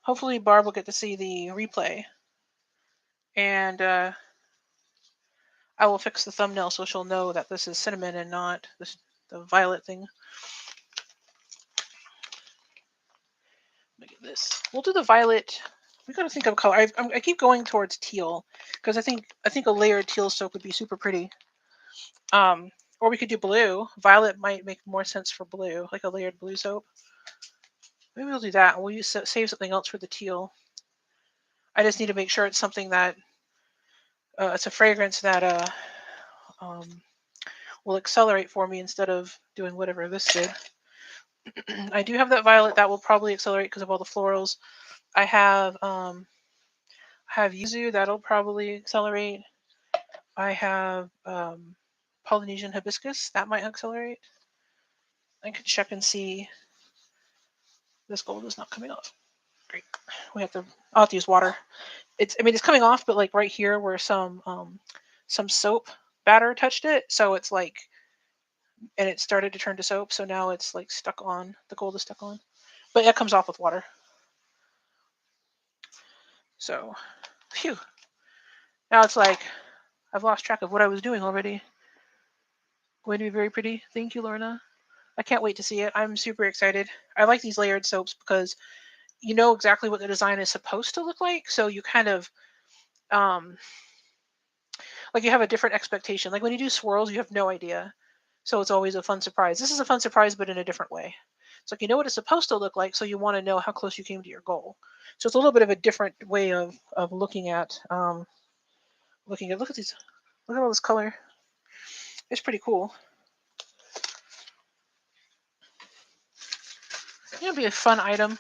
Hopefully Barb will get to see the replay. And I will fix the thumbnail so she'll know that this is cinnamon and not the violet thing. Look at this. We'll do the violet. We got to think of color. I keep going towards teal because I think a layered teal soap would be super pretty. Or we could do blue. Violet might make more sense for blue, like a layered blue soap. Maybe we'll do that. We'll save something else for the teal. I just need to make sure it's something that it's a fragrance that will accelerate for me instead of doing whatever this did. I do have that violet that will probably accelerate because of all the florals. I have yuzu that'll probably accelerate. I have Polynesian hibiscus that might accelerate. I can check and see. This gold is not coming off. Great. I'll have to use water. It's coming off, but like right here where some soap batter touched it, so it's like, and it started to turn to soap, so now it's like stuck on. The gold is stuck on, but it comes off with water. So, phew. Now it's like I've lost track of what I was doing already. Going to be very pretty. Thank you, Lorna. I can't wait to see it. I'm super excited. I like these layered soaps because you know exactly what the design is supposed to look like, so you kind of um like you have a different expectation. Like when you do swirls, you have no idea. So it's always a fun surprise. This is a fun surprise, but in a different way. It's like you know what it's supposed to look like, so you want to know how close you came to your goal. So it's a little bit of a different way of looking at look at these, look at all this color. It's pretty cool. It'll be a fun item.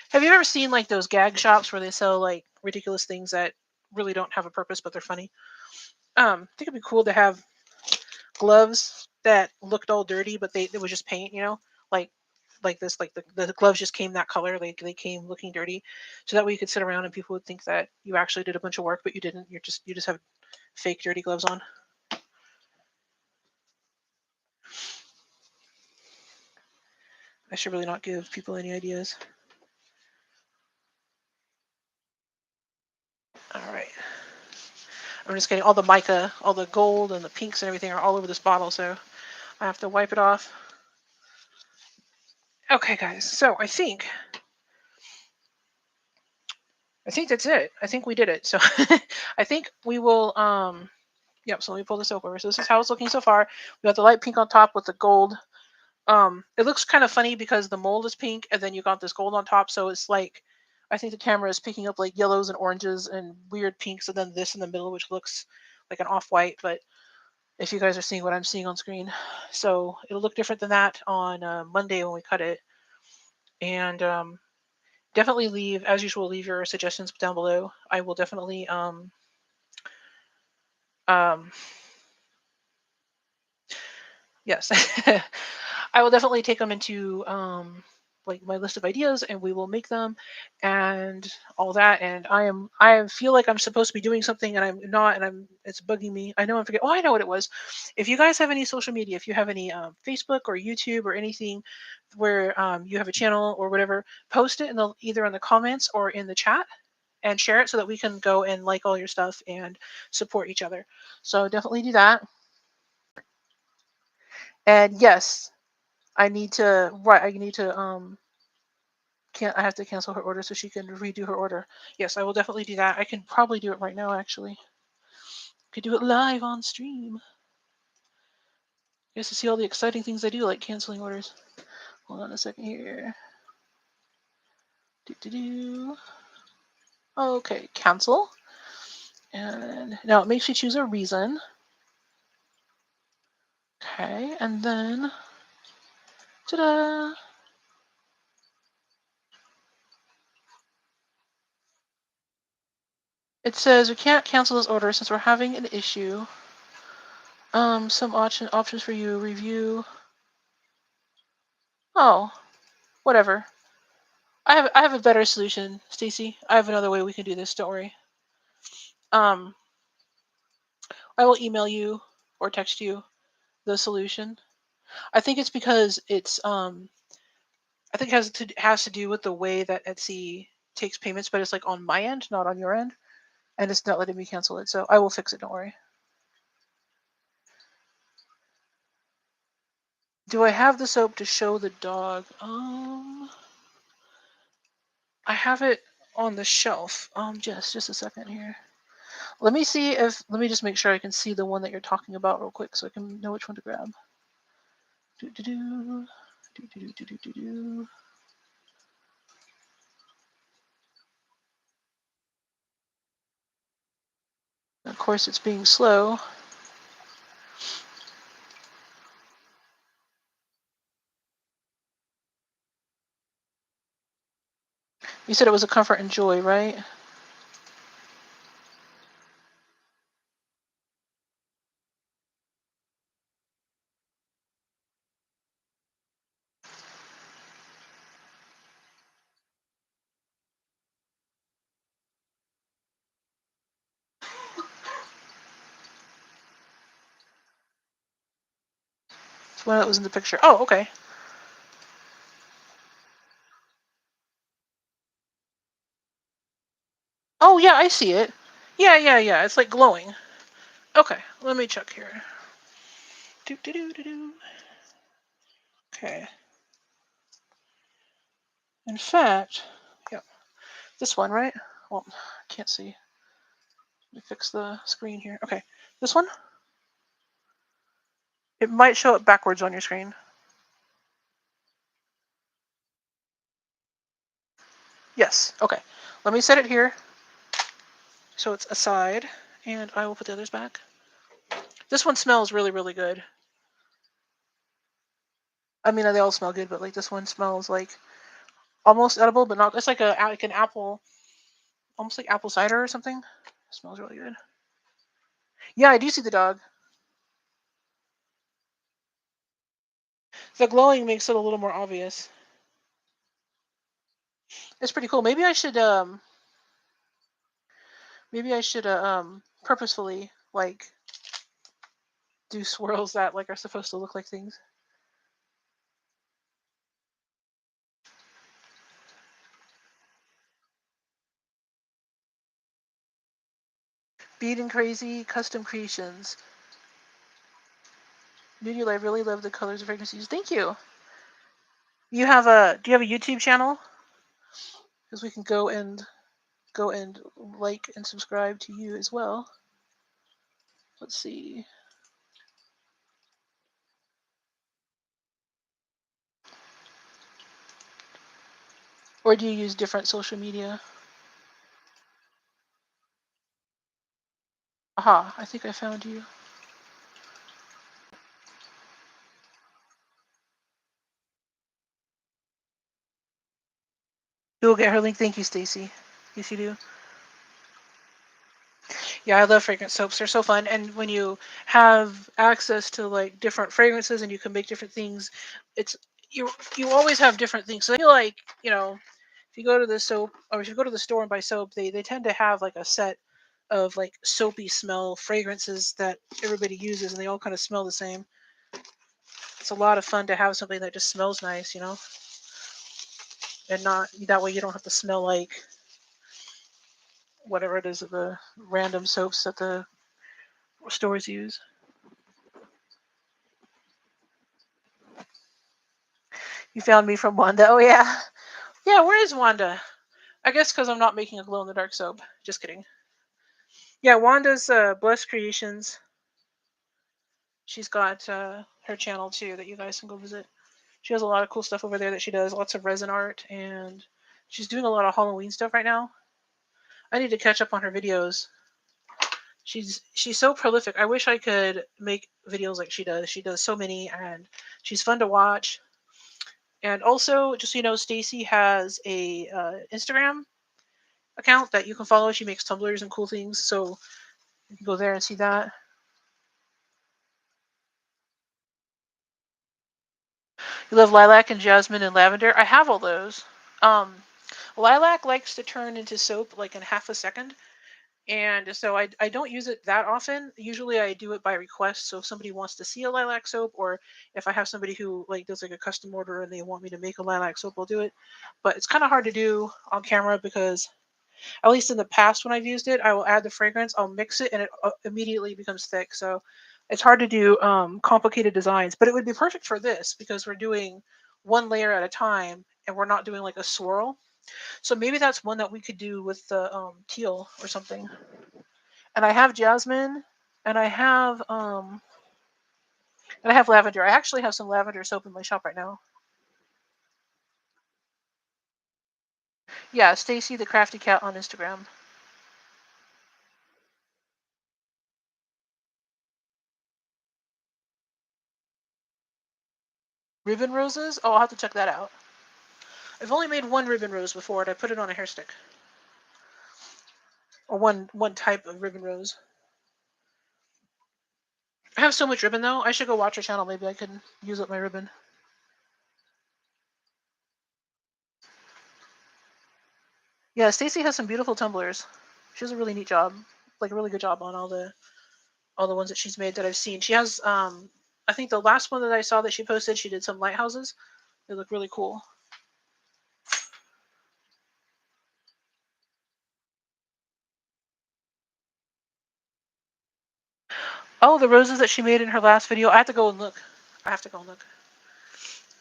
Have you ever seen like those gag shops where they sell like ridiculous things that really don't have a purpose but they're funny? I think it'd be cool to have gloves that looked all dirty, but it was just paint, like this, like the gloves just came that color, they came looking dirty, so that way you could sit around and people would think that you actually did a bunch of work, but you didn't. You just have fake dirty gloves on. I should really not give people any ideas. All right. I'm just getting all the mica, all the gold and the pinks and everything are all over this bottle, so I have to wipe it off. Okay, guys. So I think that's it. I think we did it. So I think we will. Yep. So let me pull the soap over. So this is how it's looking so far. We got the light pink on top with the gold. It looks kind of funny because the mold is pink and then you got this gold on top. So it's like, I think the camera is picking up like yellows and oranges and weird pinks, and then this in the middle, which looks like an off-white. But if you guys are seeing what I'm seeing on screen, so it'll look different than that on Monday when we cut it. And definitely leave, as usual, leave your suggestions down below. I will definitely um yes. I will definitely take them into like my list of ideas, and we will make them and all that. And I feel like I'm supposed to be doing something and I'm not, and it's bugging me. I know I'm forgetting. Oh, I know what it was. If you guys have any social media, if you have any Facebook or YouTube or anything where you have a channel or whatever, post it in either in the comments or in the chat and share it so that we can go and like all your stuff and support each other. So definitely do that. And yes, I need to can't I have to cancel her order so she can redo her order. Yes, I will definitely do that. I can probably do it right now actually. Could do it live on stream. Just to see all the exciting things I do, like canceling orders. Hold on a second here. Do. Okay, cancel. And now it makes you choose a reason. Okay, and then ta-da! It says we can't cancel this order since we're having an issue. Some options for you. Review. Oh, whatever. I have a better solution, Stacy. I have another way we can do this. Don't worry. Um, I will email you or text you the solution. I think it's because I think it has to do with the way that Etsy takes payments, but it's like on my end, not on your end, and it's not letting me cancel it. So I will fix it. Don't worry. Do I have the soap to show the dog? I have it on the shelf. Just a second here. Let me see if let me just make sure I can see the one that you're talking about real quick so I can know which one to grab. Do do do do do do do do do. Of course, it's being slow. You said it was a comfort and joy, right? It's one that was in the picture. Oh, okay. Oh, yeah, I see it. Yeah, yeah, yeah. It's like glowing. Okay, let me check here. Do do do do do. Okay. In fact, yeah, this one, right? Well, I can't see. Let me fix the screen here. Okay, this one. It might show up backwards on your screen. Yes. Okay. Let me set it here so it's aside, and I will put the others back. This one smells really, really good. I mean, they all smell good, but like this one smells like almost edible, but not. It's like an apple, almost like apple cider or something. It smells really good. Yeah, I do see the dog. The glowing makes it a little more obvious. It's pretty cool. Maybe I should purposefully like do swirls that like are supposed to look like things. Beat and Crazy Custom Creations. Nudie, I really love the colors and fragrances. Thank you. Do you have a YouTube channel? Because we can go and like and subscribe to you as well. Let's see. Or do you use different social media? Aha, I think I found you. You'll get her link. Thank you, Stacy. Yes, you do. Yeah, I love fragrance soaps. They're so fun. And when you have access to like different fragrances and you can make different things, it's you always have different things. So I feel like, if you go to the soap or if you go to the store and buy soap, they tend to have like a set of like soapy smell fragrances that everybody uses and they all kind of smell the same. It's a lot of fun to have something that just smells nice, and not that way you don't have to smell like whatever it is of the random soaps that the stores use. You found me from Wanda. Oh yeah. Yeah, where is Wanda? I guess because I'm not making a glow in the dark soap. Just kidding. Yeah, Wanda's Blessed Creations. She's got her channel too that you guys can go visit. She has a lot of cool stuff over there that she does. Lots of resin art, and she's doing a lot of Halloween stuff right now. I need to catch up on her videos. She's so prolific. I wish I could make videos like she does. She does so many, and she's fun to watch. And also, just so you know, Stacy has a Instagram account that you can follow. She makes tumblers and cool things, so you can go there and see that. You love lilac and jasmine and lavender. I have all those. Um, Lilac likes to turn into soap like in half a second, and so I don't use it that often. Usually I do it by request. So if somebody wants to see a lilac soap, or if I have somebody who like does like a custom order and they want me to make a lilac soap, I'll do it. But it's kind of hard to do on camera because at least in the past when I've used it, I will add the fragrance, I'll mix it, and it immediately becomes thick. So it's hard to do complicated designs, but it would be perfect for this because we're doing one layer at a time and we're not doing like a swirl. So maybe that's one that we could do with the teal or something. And I have jasmine, and I have lavender. I actually have some lavender soap in my shop right now. Yeah, Stacy the Crafty Cat on Instagram. Ribbon roses? Oh, I'll have to check that out. I've only made one ribbon rose before, and I put it on a hair stick. Or one type of ribbon rose. I have so much ribbon though. I should go watch her channel. Maybe I can use up my ribbon. Yeah, Stacy has some beautiful tumblers. She does a really neat job, like a really good job on all the ones that she's made that I've seen. She has I think the last one that I saw that she posted, she did some lighthouses. They look really cool. Oh, the roses that she made in her last video. I have to go and look. I have to go and look.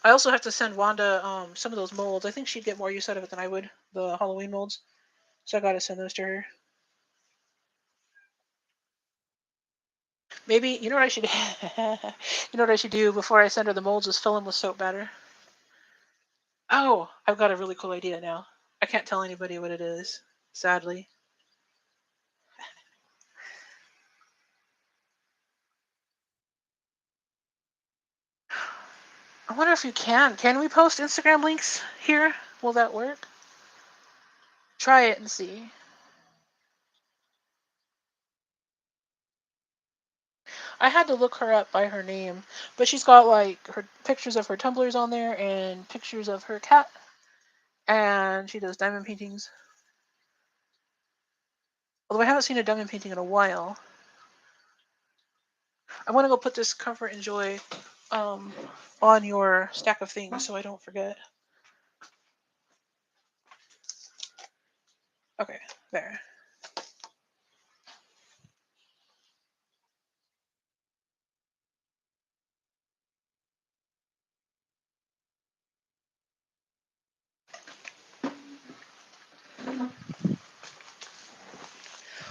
I also have to send Wanda some of those molds. I think she'd get more use out of it than I would, the Halloween molds. So I gotta send those to her. Maybe you know what I should you know what I should do before I send her the molds is fill them with soap batter. Oh, I've got a really cool idea now. I can't tell anybody what it is, sadly. I wonder if you can. Can we post Instagram links here? Will that work? Try it and see. I had to look her up by her name, but she's got like her pictures of her tumblers on there and pictures of her cat, and she does diamond paintings. Although I haven't seen a diamond painting in a while. I want to go put this Comfort and Joy um, on your stack of things so I don't forget. Okay, there.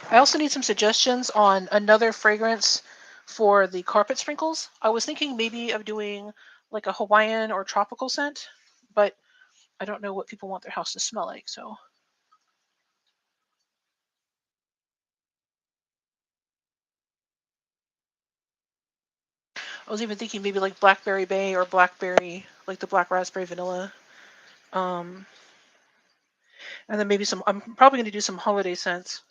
I also need some suggestions on another fragrance for the carpet sprinkles. I was thinking maybe of doing like a Hawaiian or tropical scent, but I don't know what people want their house to smell like, so I was even thinking maybe like blackberry bay or blackberry, like the black raspberry vanilla. Um, and then maybe some. I'm probably going to do some holiday scents.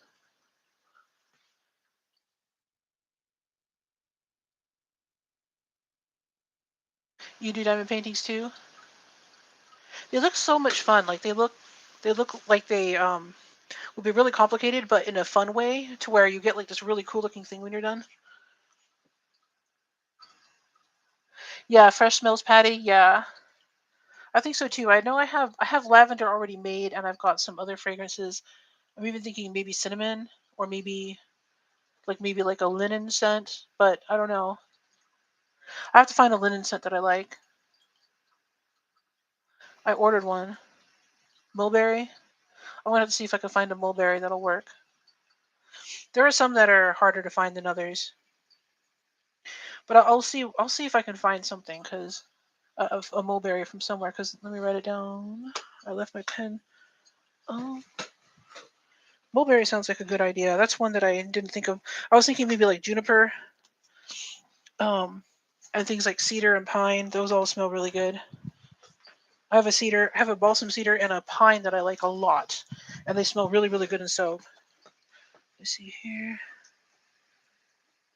You do diamond paintings too? They look so much fun. Like they look like they would be really complicated, but in a fun way, to where you get like this really cool looking thing when you're done. Yeah, fresh smells patty. Yeah, I think so too. I know I have lavender already made, and I've got some other fragrances. I'm even thinking maybe cinnamon or maybe like a linen scent, but I don't know. I have to find a linen scent that I like. I ordered one. Mulberry. I want to see if I can find a mulberry that'll work. There are some that are harder to find than others, but I'll see. I'll see if I can find something because of a mulberry from somewhere. Because let me write it down. I left my pen. Oh, mulberry sounds like a good idea. That's one that I didn't think of. I was thinking maybe like juniper, um, and things like cedar and pine. Those all smell really good. I have a cedar, I have a balsam cedar and a pine that I like a lot, and they smell really, really good in soap. Let's see here.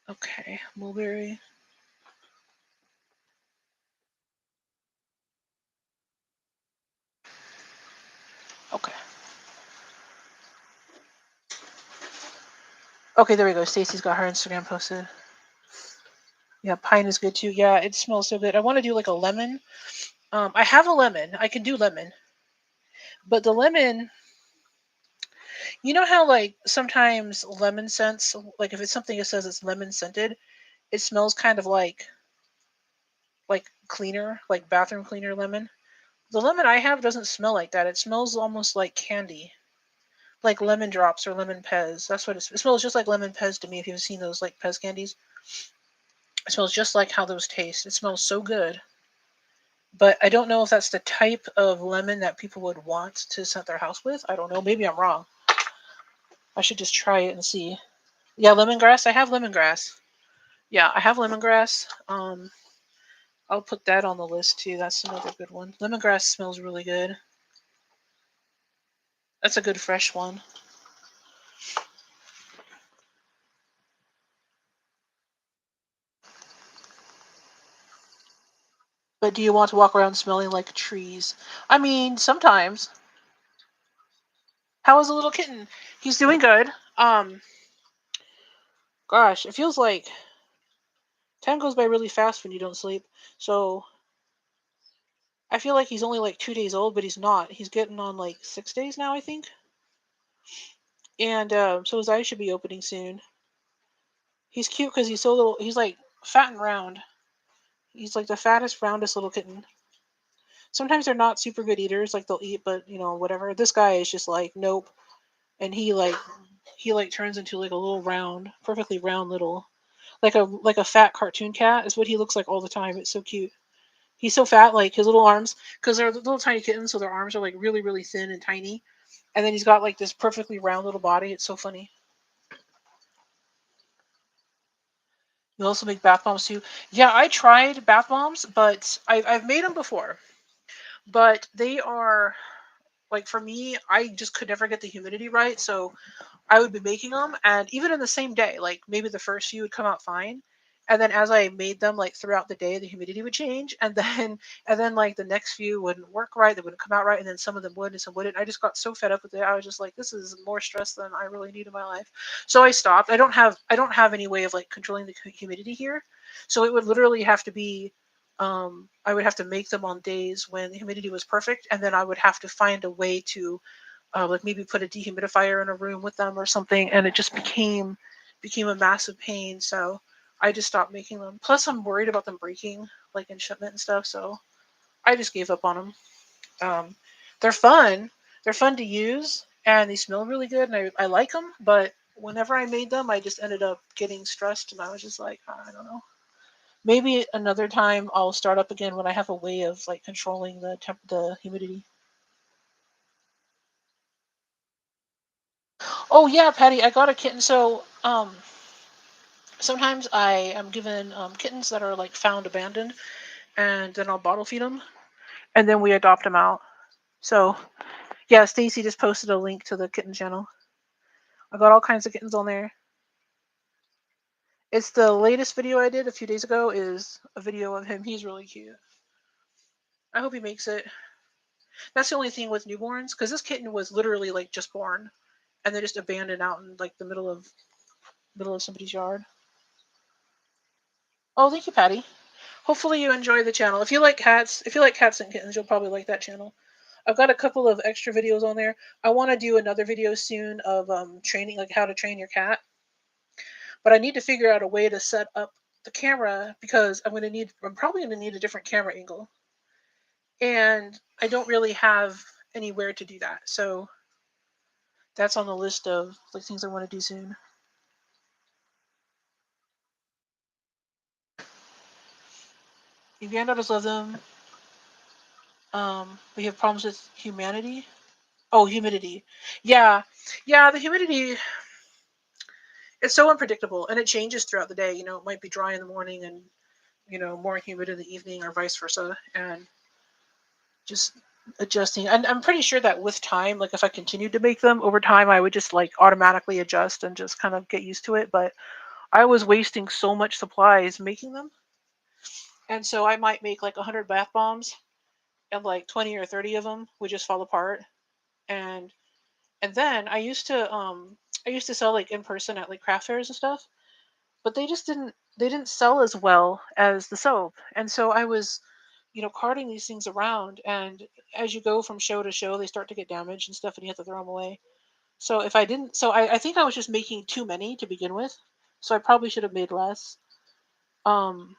Okay, mulberry. Okay. Okay, there we go. Stacy's got her Instagram posted. Yeah, pine is good too. Yeah, it smells so good. I want to do like a lemon. I have a lemon. I can do lemon, but the lemon, you know how like sometimes lemon scents, like if it's something that says it's lemon scented, it smells kind of like cleaner, like bathroom cleaner lemon. The lemon I have doesn't smell like that. It smells almost like candy, like lemon drops or lemon pez. That's what it smells just like lemon pez to me. If you've seen those like pez candies, it smells just like how those taste. It smells so good. But I don't know if that's the type of lemon that people would want to scent their house with. I don't know. Maybe I'm wrong. I should just try it and see. Yeah, lemongrass. I have lemongrass. Yeah, I have lemongrass. I'll put that on the list too. That's another good one. Lemongrass smells really good. That's a good fresh one. But do you want to walk around smelling like trees? I mean, sometimes. How is a little kitten? He's doing good. Gosh, it feels like time goes by really fast when you don't sleep. So I feel like he's only like 2 days old, but he's not. He's getting on like 6 days now, I think. And so his eyes should be opening soon. He's cute because he's so little. He's like fat and round. He's like the fattest, roundest little kitten. Sometimes they're not super good eaters, like they'll eat, but whatever. This guy is just like nope, and he turns into like a little round, perfectly round little, like a fat cartoon cat is what he looks like all the time. It's so cute. He's so fat, like his little arms, because they're little tiny kittens, so their arms are like really, really thin and tiny. And then he's got like this perfectly round little body. It's so funny. You also make bath bombs too. Yeah, I tried bath bombs, but I've made them before. But they are like for me, I just could never get the humidity right. So I would be making them, and even in the same day, like maybe the first few would come out fine, and then as I made them, like throughout the day, the humidity would change, and then like the next few wouldn't work right, they wouldn't come out right, and then some of them would and some wouldn't. I just got so fed up with it. I was just like, this is more stress than I really need in my life. So I stopped. I don't have any way of like controlling the humidity here, so it would literally have to be. I would have to make them on days when the humidity was perfect, and then I would have to find a way to like maybe put a dehumidifier in a room with them or something, and it just became a massive pain. So I just stopped making them. Plus, I'm worried about them breaking, like in shipment and stuff. So I just gave up on them. Um, they're fun. They're fun to use, and they smell really good, and I like them. But whenever I made them, I just ended up getting stressed, and I was just like, I don't know. Maybe another time I'll start up again when I have a way of like controlling the humidity. Oh yeah, Patty, I got a kitten. So sometimes I am given kittens that are like found abandoned, and then I'll bottle feed them, and then we adopt them out. So yeah, Stacy just posted a link to the kitten channel. I got all kinds of kittens on there. It's the latest video I did a few days ago. Is a video of him. He's really cute. I hope he makes it. That's the only thing with newborns, because this kitten was literally like just born, and they just abandoned out in like the middle of somebody's yard. Oh, thank you, Patty. Hopefully you enjoy the channel. If you like cats and kittens, you'll probably like that channel. I've got a couple of extra videos on there. I want to do another video soon of training, like how to train your cat. But I need to figure out a way to set up the camera because I'm probably gonna need a different camera angle, and I don't really have anywhere to do that. So that's on the list of like things I want to do soon. Your granddaughters love them. We have problems with humanity. Oh, humidity. Yeah, yeah. The humidity, it's so unpredictable and it changes throughout the day. It might be dry in the morning and more humid in the evening or vice versa, and just adjusting. And I'm pretty sure that with time, like if I continued to make them over time, I would just like automatically adjust and just kind of get used to it. But I was wasting so much supplies making them, and so I might make like 100 bath bombs, and like 20 or 30 of them would just fall apart. And then I used to sell like in person at like craft fairs and stuff, but they didn't sell as well as the soap. And so I was carting these things around, and as you go from show to show, they start to get damaged and stuff, and you have to throw them away. So if I didn't so I think I was just making too many to begin with, so I probably should have made less. um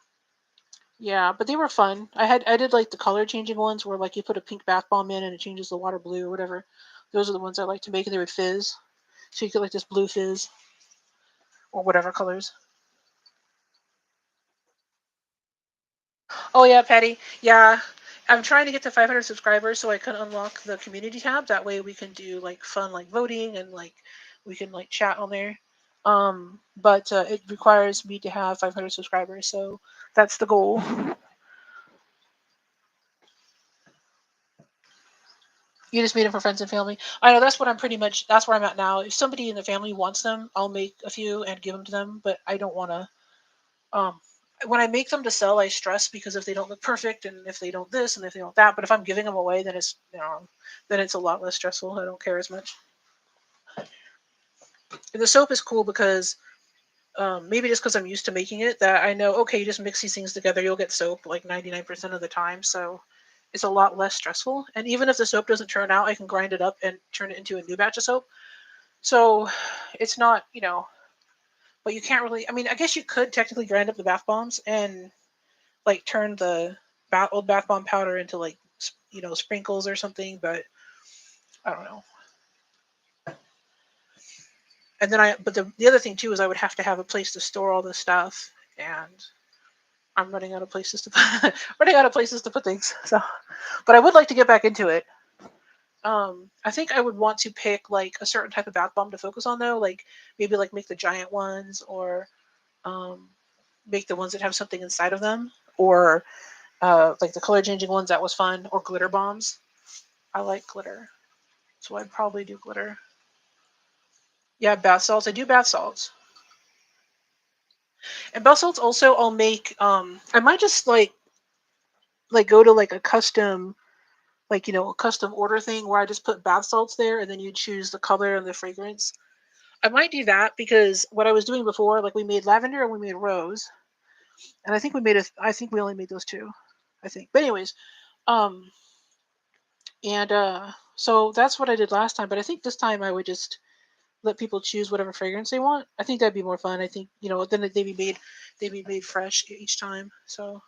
yeah, but they were fun. I did like the color changing ones where like you put a pink bath bomb in and it changes the water blue or whatever. Those are the ones I like to make, and they would fizz, so you get like this blue fizz or whatever colors. Oh yeah, Patty. Yeah, I'm trying to get to 500 subscribers so I can unlock the community tab. That way we can do like fun like voting and like we can like chat on there. But it requires me to have 500 subscribers, so that's the goal. You just made them for friends and family. I know that's what I'm pretty much. That's where I'm at now. If somebody in the family wants them, I'll make a few and give them to them. But I don't want to. Um, when I make them to sell, I stress because if they don't look perfect and if they don't this and if they don't that. But if I'm giving them away, then it's then it's a lot less stressful. I don't care as much. And the soap is cool because maybe just because I'm used to making it, that I know, okay, you just mix these things together, you'll get soap like 99% of the time. So it's a lot less stressful. And even if the soap doesn't turn out, I can grind it up and turn it into a new batch of soap. So it's not, but you can't really. I mean, I guess you could technically grind up the bath bombs and like turn the old bath bomb powder into like sprinkles or something, but I don't know. And then but the other thing too is I would have to have a place to store all this stuff, and I'm running out of places to put, running out of places to put things. So, but I would like to get back into it. I think I would want to pick like a certain type of bath bomb to focus on though, like maybe like make the giant ones or um, make the ones that have something inside of them, or like the color changing ones. That was fun, or glitter bombs. I like glitter, so I'd probably do glitter. Yeah, bath salts. I do bath salts, and bath salts also I'll make. I might just like go to like a custom a custom order thing where I just put bath salts there and then you choose the color and the fragrance. I might do that because what I was doing before, like we made lavender and we made rose, and I think we only made those two, I think. But anyways, um, and so that's what I did last time. But I think this time I would just let people choose whatever fragrance they want. I think that'd be more fun. I think then they'd be made fresh each time. So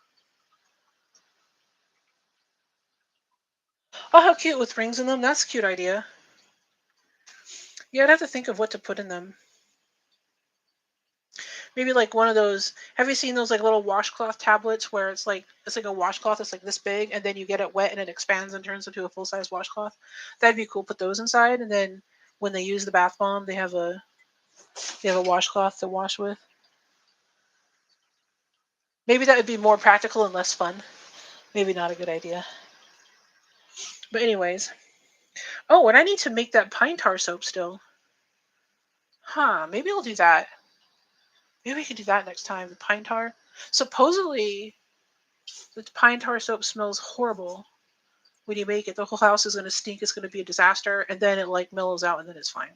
oh, how cute with rings in them. That's a cute idea. Yeah, I'd have to think of what to put in them. Maybe like one of those. Have you seen those like little washcloth tablets where it's like a washcloth that's like this big, and then you get it wet and it expands and turns into a full size washcloth? That'd be cool. Put those inside, and then when they use the bath bomb, they have a washcloth to wash with. Maybe that would be more practical and less fun. Maybe not a good idea. But anyways, oh, and I need to make that pine tar soap still. Huh? Maybe I'll do that. Maybe we can do that next time. The pine tar. Supposedly, the pine tar soap smells horrible when you make it. The whole house is going to stink. It's going to be a disaster, and then it like mellows out, and then it's fine.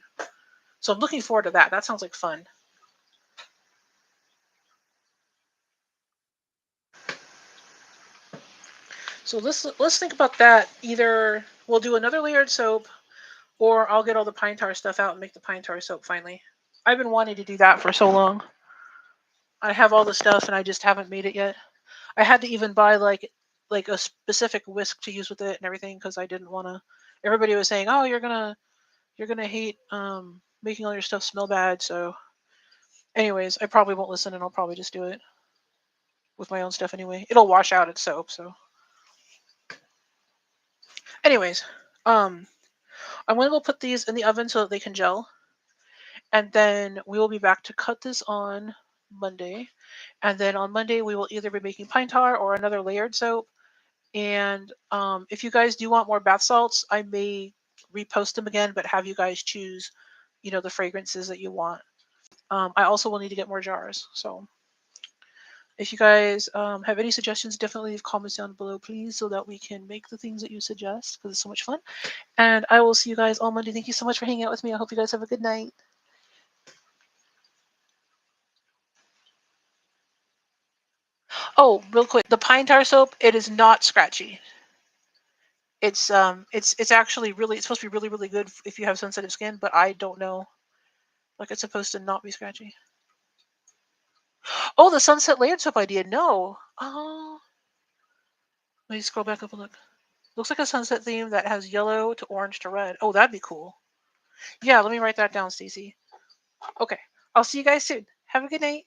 So I'm looking forward to that. That sounds like fun. So let's think about that. Either we'll do another layered soap, or I'll get all the pine tar stuff out and make the pine tar soap finally. I've been wanting to do that for so long. I have all the stuff, and I just haven't made it yet. I had to even buy like a specific whisk to use with it and everything because I didn't want to. Everybody was saying, "Oh, you're gonna hate making all your stuff smell bad." So anyways, I probably won't listen and I'll probably just do it with my own stuff anyway. It'll wash out its soap, so anyways, um I'm gonna go put these in the oven so that they can gel, and then we will be back to cut this on Monday. And then on Monday we will either be making pine tar or another layered soap. And if you guys do want more bath salts, I may repost them again, but have you guys choose, the fragrances that you want. I also will need to get more jars. So if you guys have any suggestions, definitely leave comments down below, please, so that we can make the things that you suggest because it's so much fun. And I will see you guys on Monday. Thank you so much for hanging out with me. I hope you guys have a good night. Oh, real quick, the pine tar soap, it is not scratchy. It's actually really it's supposed to be really really good if you have sensitive skin, but I don't know. Like it's supposed to not be scratchy. Oh, the sunset layered soap idea. No. Oh, let me scroll back up and look. Looks like a sunset theme that has yellow to orange to red. Oh, that'd be cool. Yeah, let me write that down, Stacy. Okay. I'll see you guys soon. Have a good night.